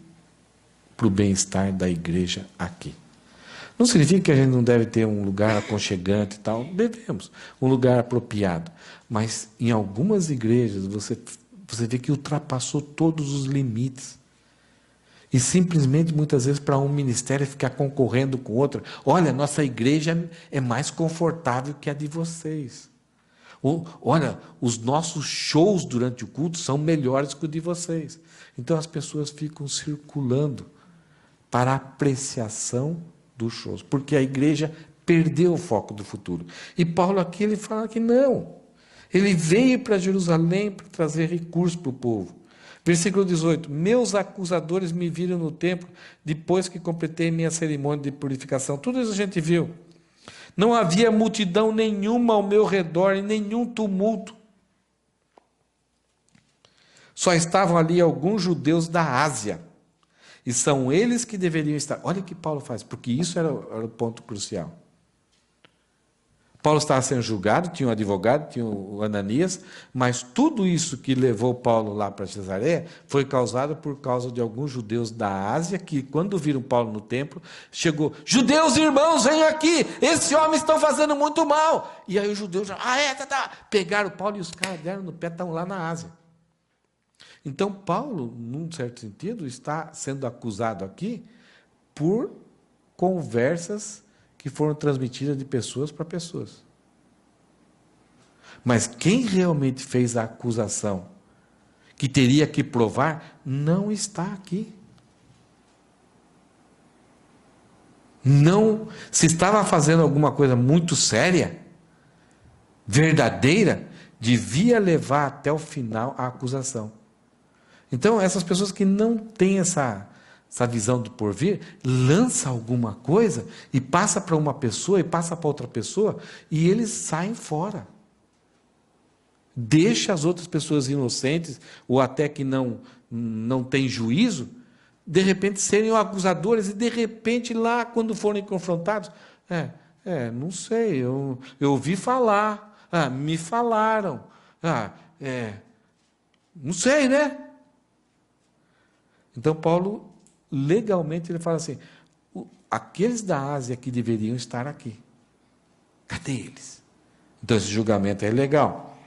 para o bem-estar da igreja aqui. Não significa que a gente não deve ter um lugar aconchegante e tal, devemos, um lugar apropriado. Mas em algumas igrejas você vê que ultrapassou todos os limites. E simplesmente, muitas vezes, para um ministério ficar concorrendo com outro. Olha, nossa igreja é mais confortável que a de vocês. Olha, os nossos shows durante o culto são melhores que o de vocês. Então as pessoas ficam circulando para a apreciação dos shows, porque a igreja perdeu o foco do futuro. E Paulo aqui ele fala que não. Ele veio para Jerusalém para trazer recursos para o povo. Versículo 18, meus acusadores me viram no templo depois que completei minha cerimônia de purificação. Tudo isso a gente viu. Não havia multidão nenhuma ao meu redor e nenhum tumulto. Só estavam ali alguns judeus da Ásia. E são eles que deveriam estar. Olha o que Paulo faz, porque isso era o ponto crucial. Paulo estava sendo julgado, tinha um advogado, tinha o Ananias, mas tudo isso que levou Paulo lá para Cesareia foi causado por causa de alguns judeus da Ásia, que quando viram Paulo no templo, chegou, judeus irmãos, venham aqui, esses homens estão fazendo muito mal. E aí os judeus já, pegaram Paulo e os caras deram no pé, estão lá na Ásia. Então Paulo, num certo sentido, está sendo acusado aqui por conversas que foram transmitidas de pessoas para pessoas. Mas quem realmente fez a acusação, que teria que provar, não está aqui. Não, se estava fazendo alguma coisa muito séria, verdadeira, devia levar até o final a acusação. Então, essas pessoas que não têm essa visão do porvir, lança alguma coisa e passa para uma pessoa e passa para outra pessoa e eles saem fora. Deixa as outras pessoas inocentes ou até que não têm juízo, de repente serem acusadores e de repente lá quando forem confrontados, não sei, eu ouvi falar, me falaram, não sei, né? Então Paulo legalmente ele fala assim, aqueles da Ásia que deveriam estar aqui, cadê eles? Então esse julgamento é legal.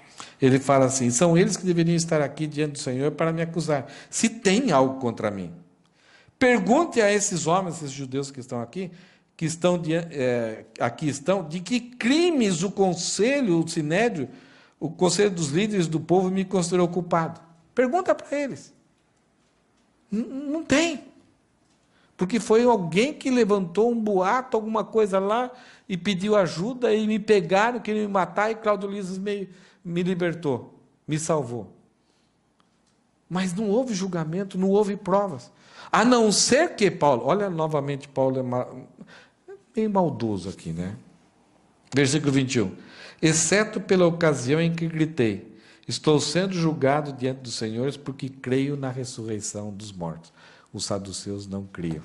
Ele fala assim, são eles que deveriam estar aqui diante do Senhor para me acusar, se tem algo contra mim. Pergunte a esses homens, esses judeus que estão aqui, aqui estão, de que crimes o conselho, o sinédrio, o conselho dos líderes do povo me considerou culpado. Pergunta para eles. Não tem. Porque foi alguém que levantou um boato, alguma coisa lá, e pediu ajuda, e me pegaram, queriam me matar, e Cláudio Lisas me libertou, me salvou. mas não houve julgamento, não houve provas. A não ser que Paulo, olha novamente, Paulo é bem maldoso aqui, né? Versículo 21. Exceto pela ocasião em que gritei, estou sendo julgado diante dos senhores porque creio na ressurreição dos mortos. Os saduceus não criam.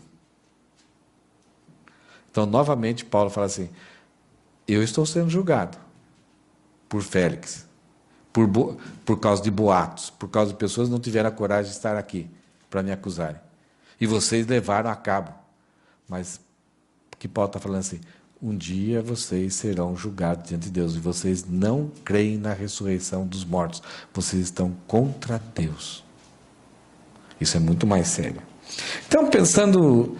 Então, novamente, Paulo fala assim, eu estou sendo julgado por Félix, por causa de boatos, por causa de pessoas que não tiveram a coragem de estar aqui para me acusarem. E vocês levaram a cabo. Mas, o que Paulo está falando assim, um dia vocês serão julgados diante de Deus, e vocês não creem na ressurreição dos mortos. Vocês estão contra Deus. Isso é muito mais sério. Então, pensando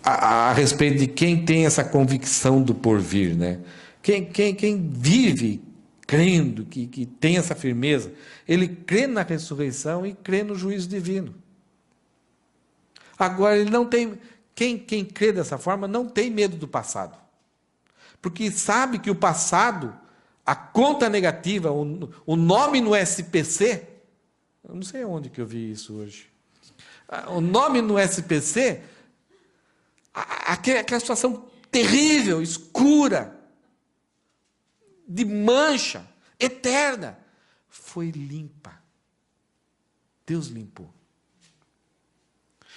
a respeito de quem tem essa convicção do porvir, né? Quem vive crendo, que tem essa firmeza, ele crê na ressurreição e crê no juízo divino. Agora, ele não tem... Quem crê dessa forma não tem medo do passado. Porque sabe que o passado, a conta negativa, o nome no SPC, eu não sei onde que eu vi isso hoje, o nome no SPC, aquela situação terrível, escura, de mancha, eterna, foi limpa. Deus limpou.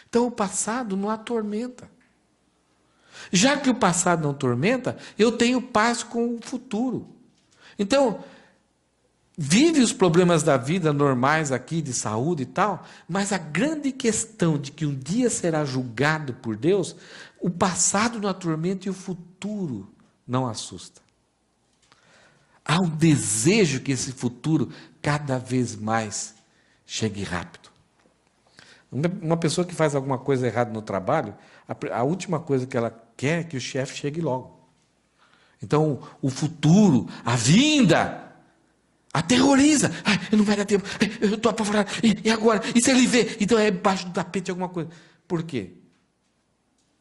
Então o passado não atormenta. Já que o passado não atormenta, eu tenho paz com o futuro. Então, vive os problemas da vida normais aqui, de saúde e tal, mas a grande questão de que um dia será julgado por Deus, o passado não atormenta e o futuro não assusta. Há um desejo que esse futuro cada vez mais chegue rápido. Uma pessoa que faz alguma coisa errada no trabalho, a última coisa que ela quer é que o chefe chegue logo. Então, o futuro, a vinda, aterroriza. Ai, não vai dar tempo, eu estou apavorado. E agora? E se ele vê? Então é embaixo do tapete alguma coisa. Por quê?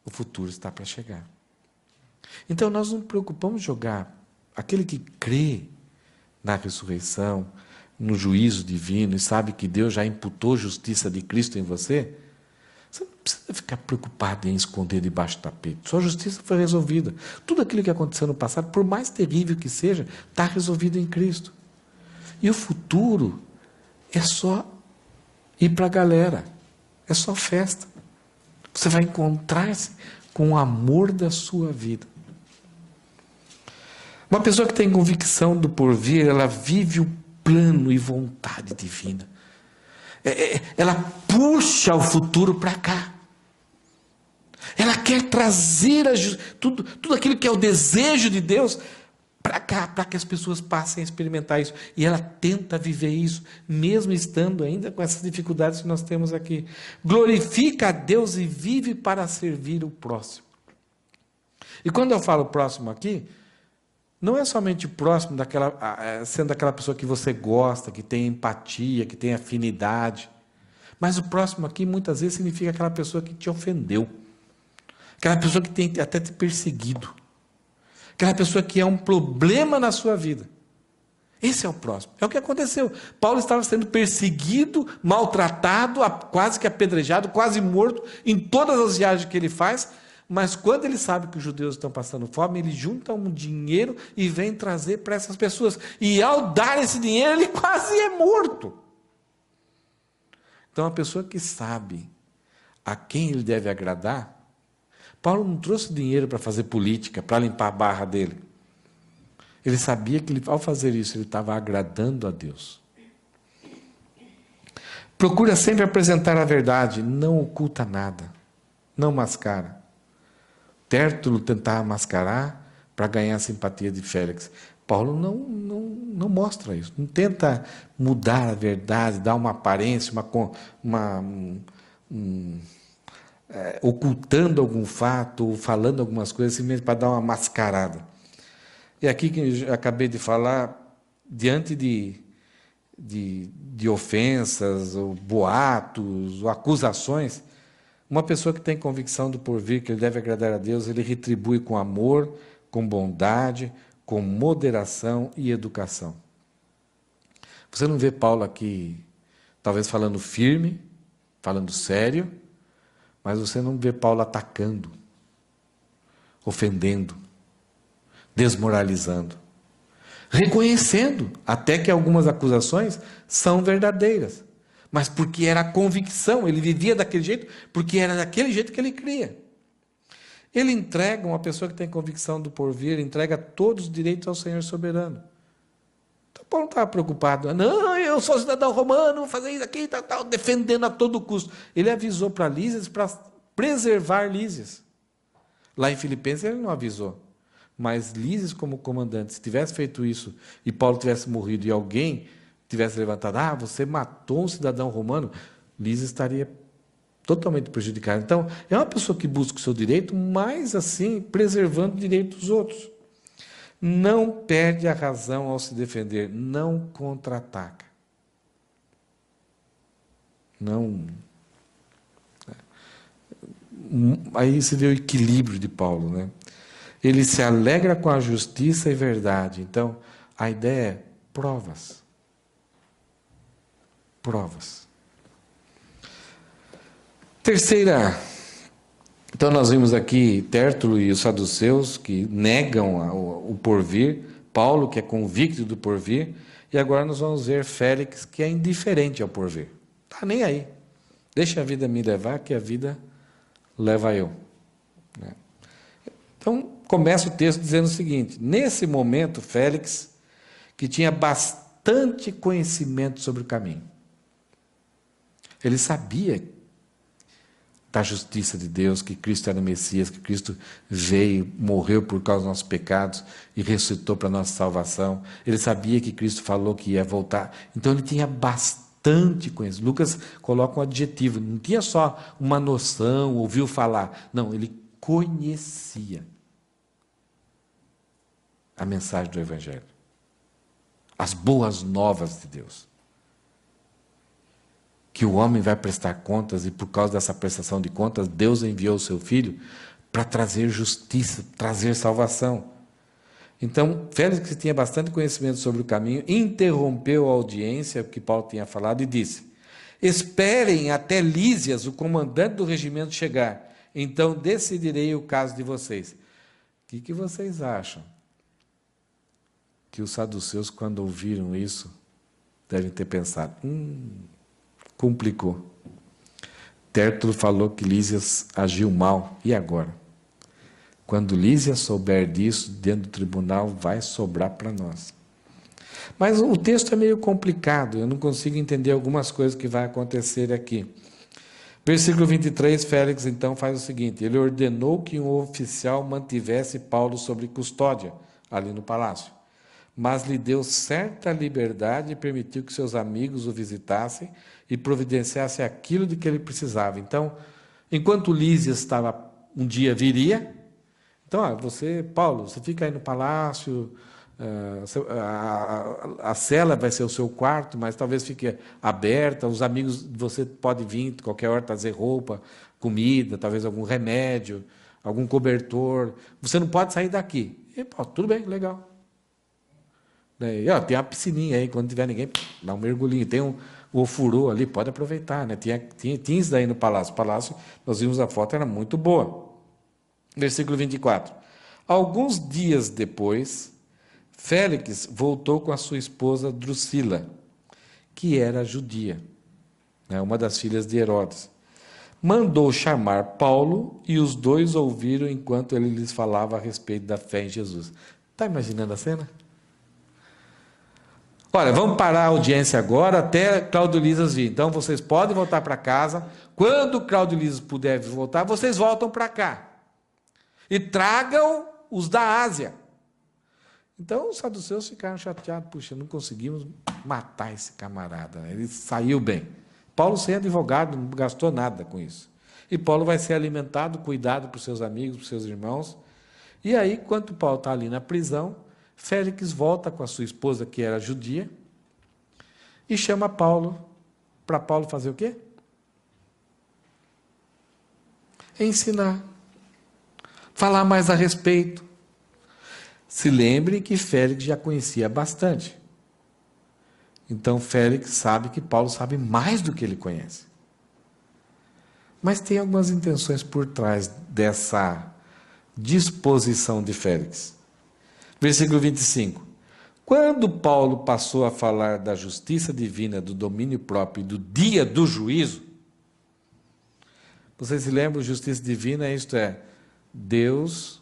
O futuro está para chegar. Então, nós não nos preocupamos em jogar aquele que crê na ressurreição, no juízo divino, e sabe que Deus já imputou justiça de Cristo em você, você não precisa ficar preocupado em esconder debaixo do tapete. Sua justiça foi resolvida. Tudo aquilo que aconteceu no passado, por mais terrível que seja, está resolvido em Cristo. E o futuro é só ir para a galera. É só festa. Você vai encontrar-se com o amor da sua vida. Uma pessoa que tem convicção do porvir, ela vive o plano e vontade divina. Ela puxa o futuro para cá. Ela quer trazer tudo aquilo que é o desejo de Deus para cá, para que as pessoas passem a experimentar isso. E ela tenta viver isso, mesmo estando ainda com essas dificuldades que nós temos aqui. Glorifica a Deus e vive para servir o próximo. E quando eu falo próximo aqui, não é somente próximo sendo aquela pessoa que você gosta, que tem empatia, que tem afinidade. Mas o próximo aqui, muitas vezes, significa aquela pessoa que te ofendeu. Aquela pessoa que tem até te perseguido. Aquela pessoa que é um problema na sua vida. Esse é o próximo. É o que aconteceu. Paulo estava sendo perseguido, maltratado, quase que apedrejado, quase morto, em todas as viagens que ele faz. Mas quando ele sabe que os judeus estão passando fome, ele junta um dinheiro e vem trazer para essas pessoas. E ao dar esse dinheiro, ele quase é morto. Então, a pessoa que sabe a quem ele deve agradar, Paulo não trouxe dinheiro para fazer política, para limpar a barra dele. Ele sabia que, ao fazer isso, ele estava agradando a Deus. Procura sempre apresentar a verdade, não oculta nada, não mascara. Tértulo tentava mascarar para ganhar a simpatia de Félix. Paulo não mostra isso, não tenta mudar a verdade, dar uma aparência, ocultando algum fato, ou falando algumas coisas, assim mesmo para dar uma mascarada. E aqui que eu acabei de falar, diante de ofensas, ou boatos, ou acusações, uma pessoa que tem convicção do porvir, que ele deve agradar a Deus, ele retribui com amor, com bondade, com moderação e educação. Você não vê Paulo aqui talvez falando firme, falando sério, mas você não vê Paulo atacando, ofendendo, desmoralizando, reconhecendo até que algumas acusações são verdadeiras, mas porque era a convicção, ele vivia daquele jeito, porque era daquele jeito que ele cria. Ele entrega, uma pessoa que tem convicção do porvir, entrega todos os direitos ao Senhor soberano. Então Paulo não estava preocupado, não, eu sou cidadão romano, vou fazer isso aqui, tal, defendendo a todo custo. Ele avisou para Lísias para preservar Lísias. Lá em Filipenses ele não avisou. Mas Lísias, como comandante, se tivesse feito isso e Paulo tivesse morrido e alguém tivesse levantado, você matou um cidadão romano, Lísias estaria totalmente prejudicado. Então, é uma pessoa que busca o seu direito, mas assim, preservando o direito dos outros. Não perde a razão ao se defender, não contra-ataca. Não. Aí se vê o equilíbrio de Paulo, né? Ele se alegra com a justiça e verdade. Então, a ideia é provas. Provas. Terceira. Então, nós vimos aqui Tértulo e os saduceus, que negam o porvir. Paulo, que é convicto do porvir. E agora nós vamos ver Félix, que é indiferente ao porvir. Está nem aí. Deixa a vida me levar, que a vida leva eu. Então, começa o texto dizendo o seguinte: nesse momento, Félix, que tinha bastante conhecimento sobre o caminho, ele sabia da justiça de Deus, que Cristo era o Messias, que Cristo veio, morreu por causa dos nossos pecados e ressuscitou para a nossa salvação. Ele sabia que Cristo falou que ia voltar. Então, ele tinha bastante conhecimento. Lucas coloca um adjetivo, não tinha só uma noção, ouviu falar. Não, ele conhecia a mensagem do Evangelho, as boas novas de Deus, que o homem vai prestar contas, e por causa dessa prestação de contas, Deus enviou o seu Filho para trazer justiça, trazer salvação. Então, Félix, que tinha bastante conhecimento sobre o caminho, interrompeu a audiência que Paulo tinha falado e disse: esperem até Lísias, o comandante do regimento, chegar, então decidirei o caso de vocês. O que vocês acham? Que os saduceus, quando ouviram isso, devem ter pensado: complicou. Tértulo falou que Lísias agiu mal, e agora? Quando Lísias souber disso, dentro do tribunal, vai sobrar para nós. Mas o texto é meio complicado, eu não consigo entender algumas coisas que vai acontecer aqui. Versículo 23, Félix então faz o seguinte: ele ordenou que um oficial mantivesse Paulo sob custódia, ali no palácio, mas lhe deu certa liberdade e permitiu que seus amigos o visitassem e providenciassem aquilo de que ele precisava. Então, enquanto Lísias estava, um dia viria, então, você, Paulo, você fica aí no palácio, a cela vai ser o seu quarto, mas talvez fique aberta, os amigos, você pode vir qualquer hora trazer roupa, comida, talvez algum remédio, algum cobertor, você não pode sair daqui. E, Paulo, tudo bem, legal. E, tem uma piscininha aí, quando tiver ninguém, dá um mergulhinho. Tem o ofurô ali, pode aproveitar. Né? Tinha isso daí no palácio. O palácio, nós vimos a foto, era muito boa. Versículo 24. Alguns dias depois, Félix voltou com a sua esposa Drusila, que era judia, uma das filhas de Herodes. Mandou chamar Paulo e os dois ouviram enquanto ele lhes falava a respeito da fé em Jesus. Está imaginando a cena? Olha, vamos parar a audiência agora até Cláudio Lísias vir. Então, vocês podem voltar para casa. Quando Cláudio Lísias puder voltar, vocês voltam para cá. E tragam os da Ásia. Então, os saduceus ficaram chateados. Puxa, não conseguimos matar esse camarada. Ele saiu bem. Paulo, sem advogado, não gastou nada com isso. E Paulo vai ser alimentado, cuidado por seus amigos, por seus irmãos. E aí, enquanto Paulo está ali na prisão, Félix volta com a sua esposa, que era judia, e chama Paulo, para Paulo fazer o quê? Ensinar. Falar mais a respeito. Se lembre que Félix já conhecia bastante. Então Félix sabe que Paulo sabe mais do que ele conhece. Mas tem algumas intenções por trás dessa disposição de Félix. Versículo 25. Quando Paulo passou a falar da justiça divina, do domínio próprio e do dia do juízo, vocês se lembram, justiça divina, isto é, Deus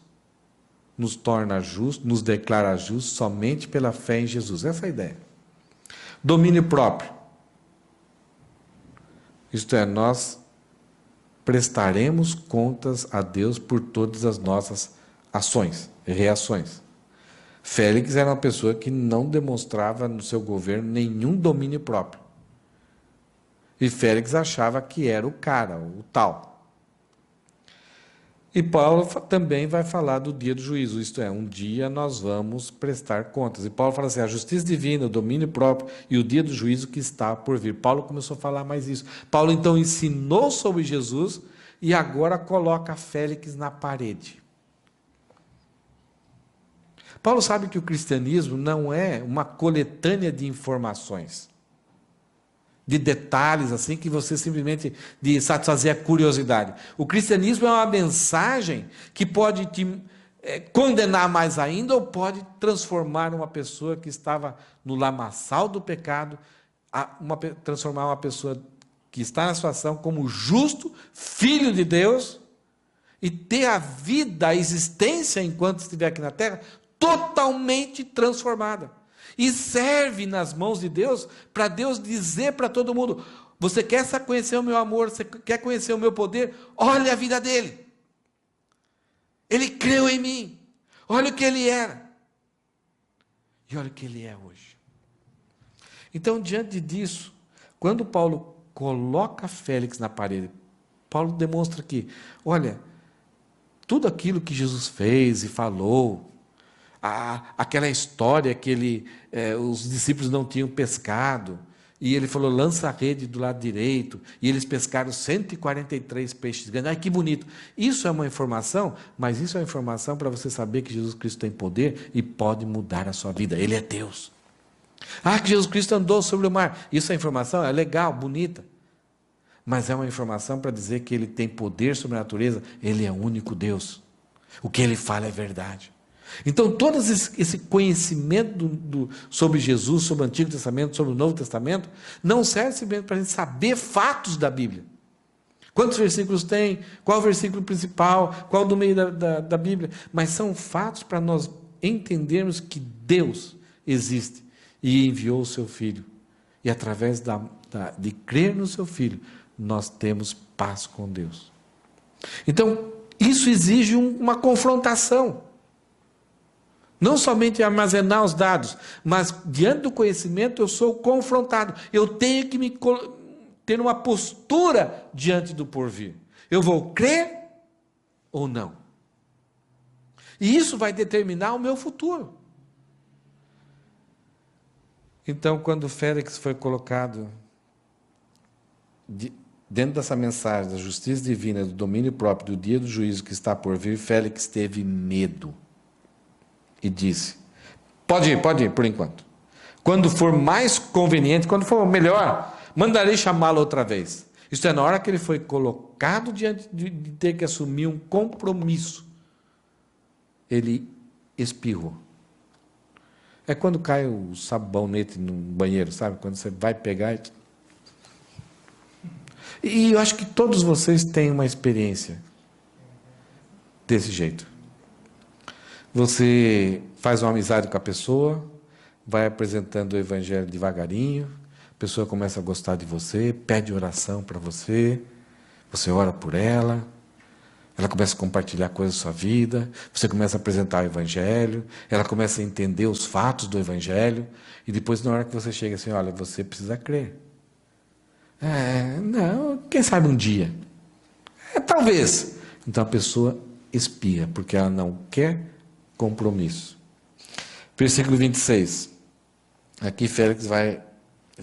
nos torna justos, nos declara justos somente pela fé em Jesus. Essa é a ideia. Domínio próprio. Isto é, nós prestaremos contas a Deus por todas as nossas ações e reações. Félix era uma pessoa que não demonstrava no seu governo nenhum domínio próprio. E Félix achava que era o cara, o tal. E Paulo também vai falar do dia do juízo, isto é, um dia nós vamos prestar contas. E Paulo fala assim, a justiça divina, o domínio próprio e o dia do juízo que está por vir. Paulo começou a falar mais isso. Paulo então ensinou sobre Jesus e agora coloca Félix na parede. Paulo sabe que o cristianismo não é uma coletânea de informações, de detalhes assim que você simplesmente de satisfazer a curiosidade. O cristianismo é uma mensagem que pode te condenar mais ainda ou pode transformar uma pessoa que estava no lamaçal do pecado, transformar uma pessoa que está na situação como justo, filho de Deus, e ter a vida, a existência enquanto estiver aqui na terra, totalmente transformada. E serve nas mãos de Deus, para Deus dizer para todo mundo, você quer conhecer o meu amor, você quer conhecer o meu poder? Olha a vida dele. Ele creu em mim. Olha o que ele era. E olha o que ele é hoje. Então, diante disso, quando Paulo coloca Félix na parede, Paulo demonstra que, olha, tudo aquilo que Jesus fez e falou, aquela história que os discípulos não tinham pescado, e ele falou, lança a rede do lado direito, e eles pescaram 143 peixes grandes. Ai, que bonito. Isso é uma informação, mas isso é uma informação para você saber que Jesus Cristo tem poder e pode mudar a sua vida. Ele é Deus. Que Jesus Cristo andou sobre o mar. Isso é informação, é legal, bonita. Mas é uma informação para dizer que ele tem poder sobre a natureza, ele é o único Deus. O que ele fala é verdade. Então, todo esse conhecimento sobre Jesus, sobre o Antigo Testamento, sobre o Novo Testamento, não serve simplesmente para a gente saber fatos da Bíblia. Quantos versículos tem? Qual o versículo principal? Qual do meio da Bíblia? Mas são fatos para nós entendermos que Deus existe e enviou o seu Filho. E através de crer no seu Filho, nós temos paz com Deus. Então, isso exige uma confrontação. Não somente armazenar os dados, mas diante do conhecimento eu sou confrontado. Eu tenho que ter uma postura diante do porvir. Eu vou crer ou não? E isso vai determinar o meu futuro. Então, quando Félix foi colocado dentro dessa mensagem da justiça divina, do domínio próprio, do dia do juízo que está por vir, Félix teve medo. E disse, pode ir por enquanto. Quando for mais conveniente, quando for melhor, mandarei chamá-lo outra vez. Isto é, na hora que ele foi colocado diante de ter que assumir um compromisso, ele espirrou. É quando cai o sabonete no banheiro, sabe? Quando você vai pegar e eu acho que todos vocês têm uma experiência desse jeito. Você faz uma amizade com a pessoa, vai apresentando o evangelho devagarinho, a pessoa começa a gostar de você, pede oração para você, você ora por ela começa a compartilhar coisas da sua vida, você começa a apresentar o evangelho, ela começa a entender os fatos do evangelho, e depois na hora que você chega assim, olha, você precisa crer. Não, quem sabe um dia. Talvez. Então a pessoa espia, porque ela não quer compromisso. Versículo 26. Aqui Félix vai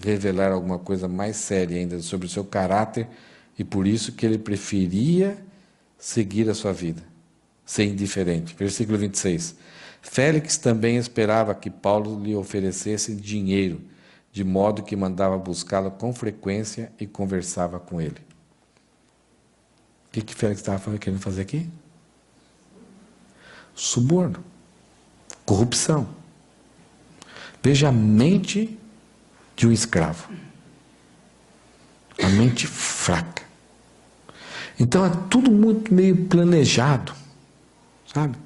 revelar alguma coisa mais séria ainda sobre o seu caráter e por isso que ele preferia seguir a sua vida, ser indiferente. Versículo 26. Félix também esperava que Paulo lhe oferecesse dinheiro, de modo que mandava buscá-lo com frequência e conversava com ele. O que Félix estava querendo fazer aqui? Suborno. Corrupção. Veja a mente de um escravo. A mente fraca. Então é tudo muito meio planejado. Sabe?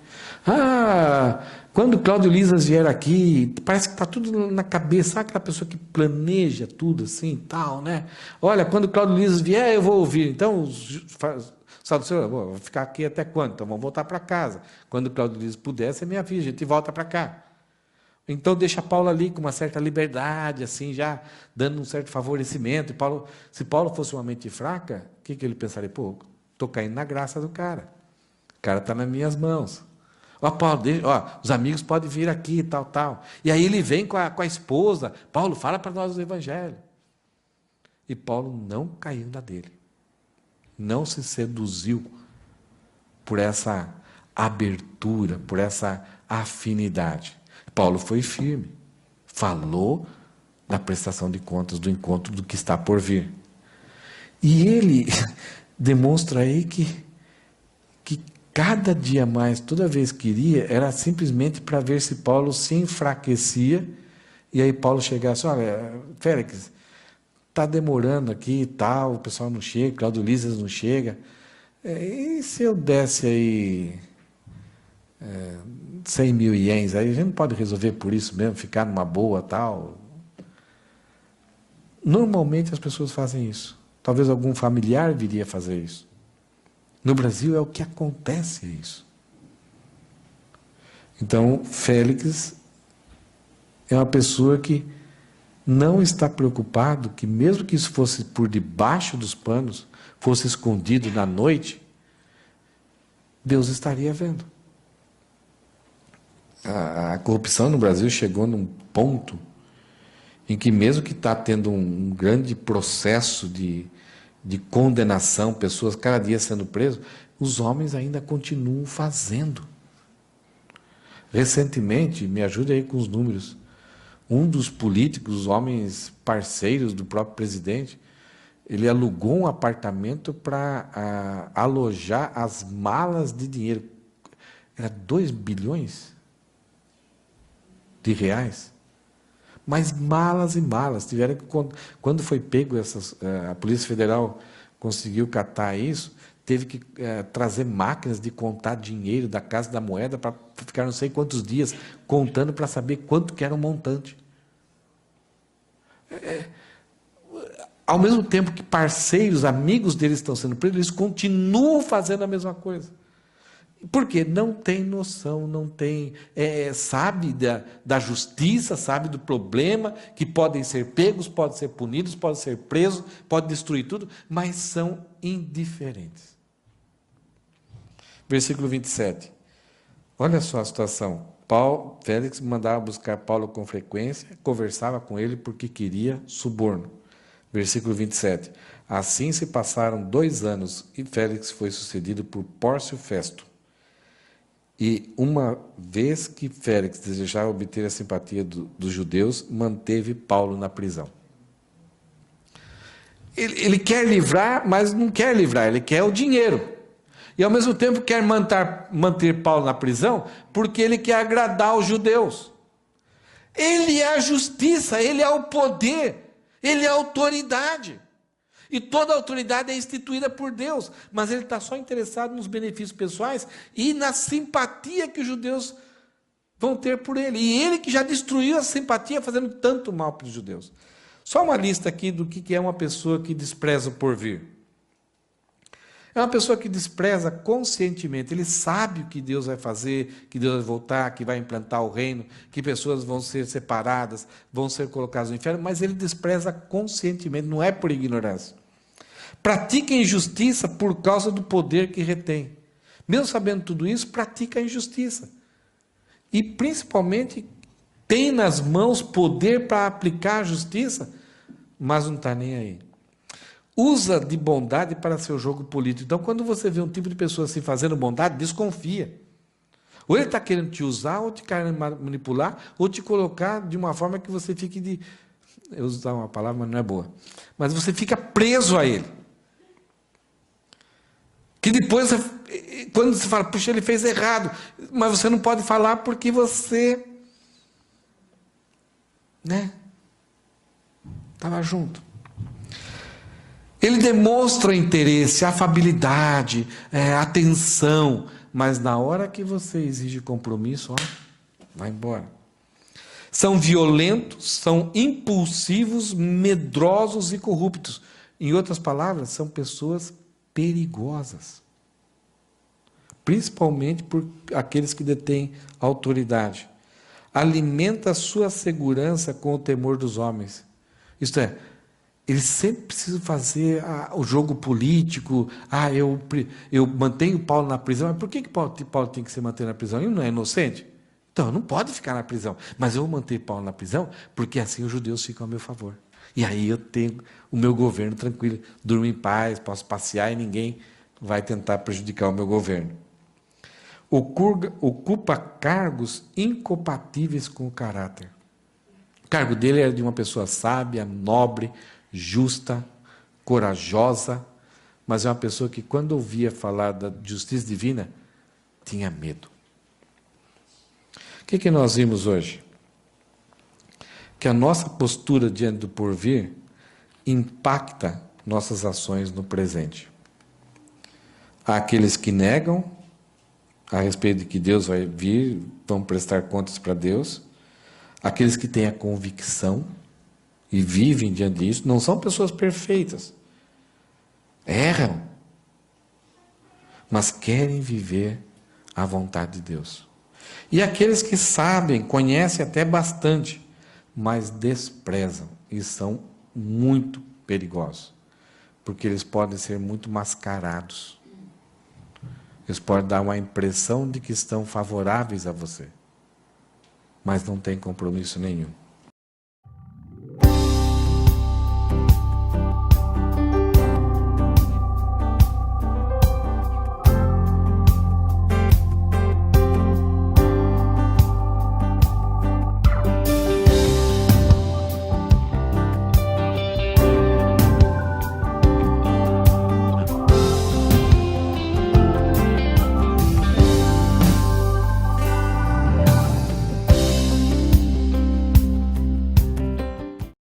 Quando Cláudio Lisas vier aqui, parece que está tudo na cabeça. Sabe aquela pessoa que planeja tudo assim e tal, né? Olha, quando Cláudio Lisas vier, eu vou ouvir. Então, sabe, senhor, vou ficar aqui até quando? Então vamos voltar para casa. Quando Cláudio Lisas puder, você me avisa, a gente volta para cá. Então deixa Paulo ali com uma certa liberdade, assim, já dando um certo favorecimento. E Paulo, se Paulo fosse uma mente fraca, o que ele pensaria? Pô, estou caindo na graça do cara. O cara está nas minhas mãos. Ó, Paulo, os amigos podem vir aqui, tal, tal. E aí ele vem com a esposa. Paulo, fala para nós o evangelho. E Paulo não caiu na dele. Não se seduziu por essa abertura, por essa afinidade. Paulo foi firme. Falou da prestação de contas, do encontro do que está por vir. E ele demonstra aí que cada dia mais, toda vez que iria, era simplesmente para ver se Paulo se enfraquecia, e aí Paulo chegasse, olha, Félix, está demorando aqui e tal, o pessoal não chega, Cláudio Lisas não chega, e se eu desse aí 100 mil ienes, aí a gente não pode resolver por isso mesmo, ficar numa boa tal. Normalmente as pessoas fazem isso. Talvez algum familiar viria fazer isso. No Brasil é o que acontece isso. Então, Félix é uma pessoa que não está preocupado que, mesmo que isso fosse por debaixo dos panos, fosse escondido na noite, Deus estaria vendo. A corrupção no Brasil chegou num ponto em que, mesmo que está tendo um grande processo de condenação, pessoas cada dia sendo presos, os homens ainda continuam fazendo. Recentemente, me ajude aí com os números, um dos políticos, homens parceiros do próprio presidente, ele alugou um apartamento para alojar as malas de dinheiro. Era 2 bilhões de reais. Mas malas e malas. Tiveram que, quando foi pego a Polícia Federal conseguiu catar isso, teve que trazer máquinas de contar dinheiro da Casa da Moeda para ficar não sei quantos dias contando para saber quanto que era o montante. Ao mesmo tempo que parceiros, amigos deles estão sendo presos, eles continuam fazendo a mesma coisa. Por quê? Não tem noção, não tem, sabe da justiça, sabe do problema, que podem ser pegos, podem ser punidos, podem ser presos, podem destruir tudo, mas são indiferentes. Versículo 27. Olha só a situação. Félix mandava buscar Paulo com frequência, conversava com ele porque queria suborno. Versículo 27. Assim se passaram 2 anos e Félix foi sucedido por Pórcio Festo. E uma vez que Félix desejava obter a simpatia dos judeus, manteve Paulo na prisão. Ele quer livrar, mas não quer livrar, ele quer o dinheiro. E ao mesmo tempo quer manter Paulo na prisão, porque ele quer agradar os judeus. Ele é a justiça, ele é o poder, ele é a autoridade. E toda a autoridade é instituída por Deus, mas ele está só interessado nos benefícios pessoais e na simpatia que os judeus vão ter por ele. E ele que já destruiu a simpatia fazendo tanto mal para os judeus. Só uma lista aqui do que é uma pessoa que despreza o porvir. É uma pessoa que despreza conscientemente. Ele sabe o que Deus vai fazer, que Deus vai voltar, que vai implantar o reino, que pessoas vão ser separadas, vão ser colocadas no inferno, mas ele despreza conscientemente, não é por ignorância. Pratica injustiça por causa do poder que retém. Mesmo sabendo tudo isso, pratica a injustiça. E, principalmente, tem nas mãos poder para aplicar a justiça, mas não está nem aí. Usa de bondade para seu jogo político. Então, quando você vê um tipo de pessoa assim fazendo bondade, desconfia. Ou ele está querendo te usar, ou te querendo manipular, ou te colocar de uma forma que você fique eu usar uma palavra, mas não é boa. Mas você fica preso a ele. Que depois, quando você fala, puxa, ele fez errado, mas você não pode falar porque você, estava junto. Ele demonstra interesse, afabilidade, atenção, mas na hora que você exige compromisso, vai embora. São violentos, são impulsivos, medrosos e corruptos. Em outras palavras, são pessoas perigosas. Principalmente por aqueles que detêm autoridade. Alimenta a sua segurança com o temor dos homens. Isto é, eles sempre precisam fazer o jogo político. Eu mantenho Paulo na prisão. Mas por que Paulo tem que se manter na prisão? Ele não é inocente? Então, não pode ficar na prisão. Mas eu vou manter Paulo na prisão porque assim os judeus ficam a meu favor. E aí eu tenho o meu governo tranquilo. Durmo em paz, posso passear e ninguém vai tentar prejudicar o meu governo. Ocupa cargos incompatíveis com o caráter. O cargo dele era de uma pessoa sábia, nobre, justa, corajosa, mas é uma pessoa que, quando ouvia falar da justiça divina, tinha medo. O que nós vimos hoje? Que a nossa postura diante do porvir impacta nossas ações no presente. Há aqueles que negam a respeito de que Deus vai vir, vão prestar contas para Deus. Aqueles que têm a convicção e vivem diante disso, não são pessoas perfeitas. Erram. Mas querem viver a vontade de Deus. E aqueles que sabem, conhecem até bastante, mas desprezam e são muito perigosos. Porque eles podem ser muito mascarados. Eles podem dar uma impressão de que estão favoráveis a você, mas não tem compromisso nenhum.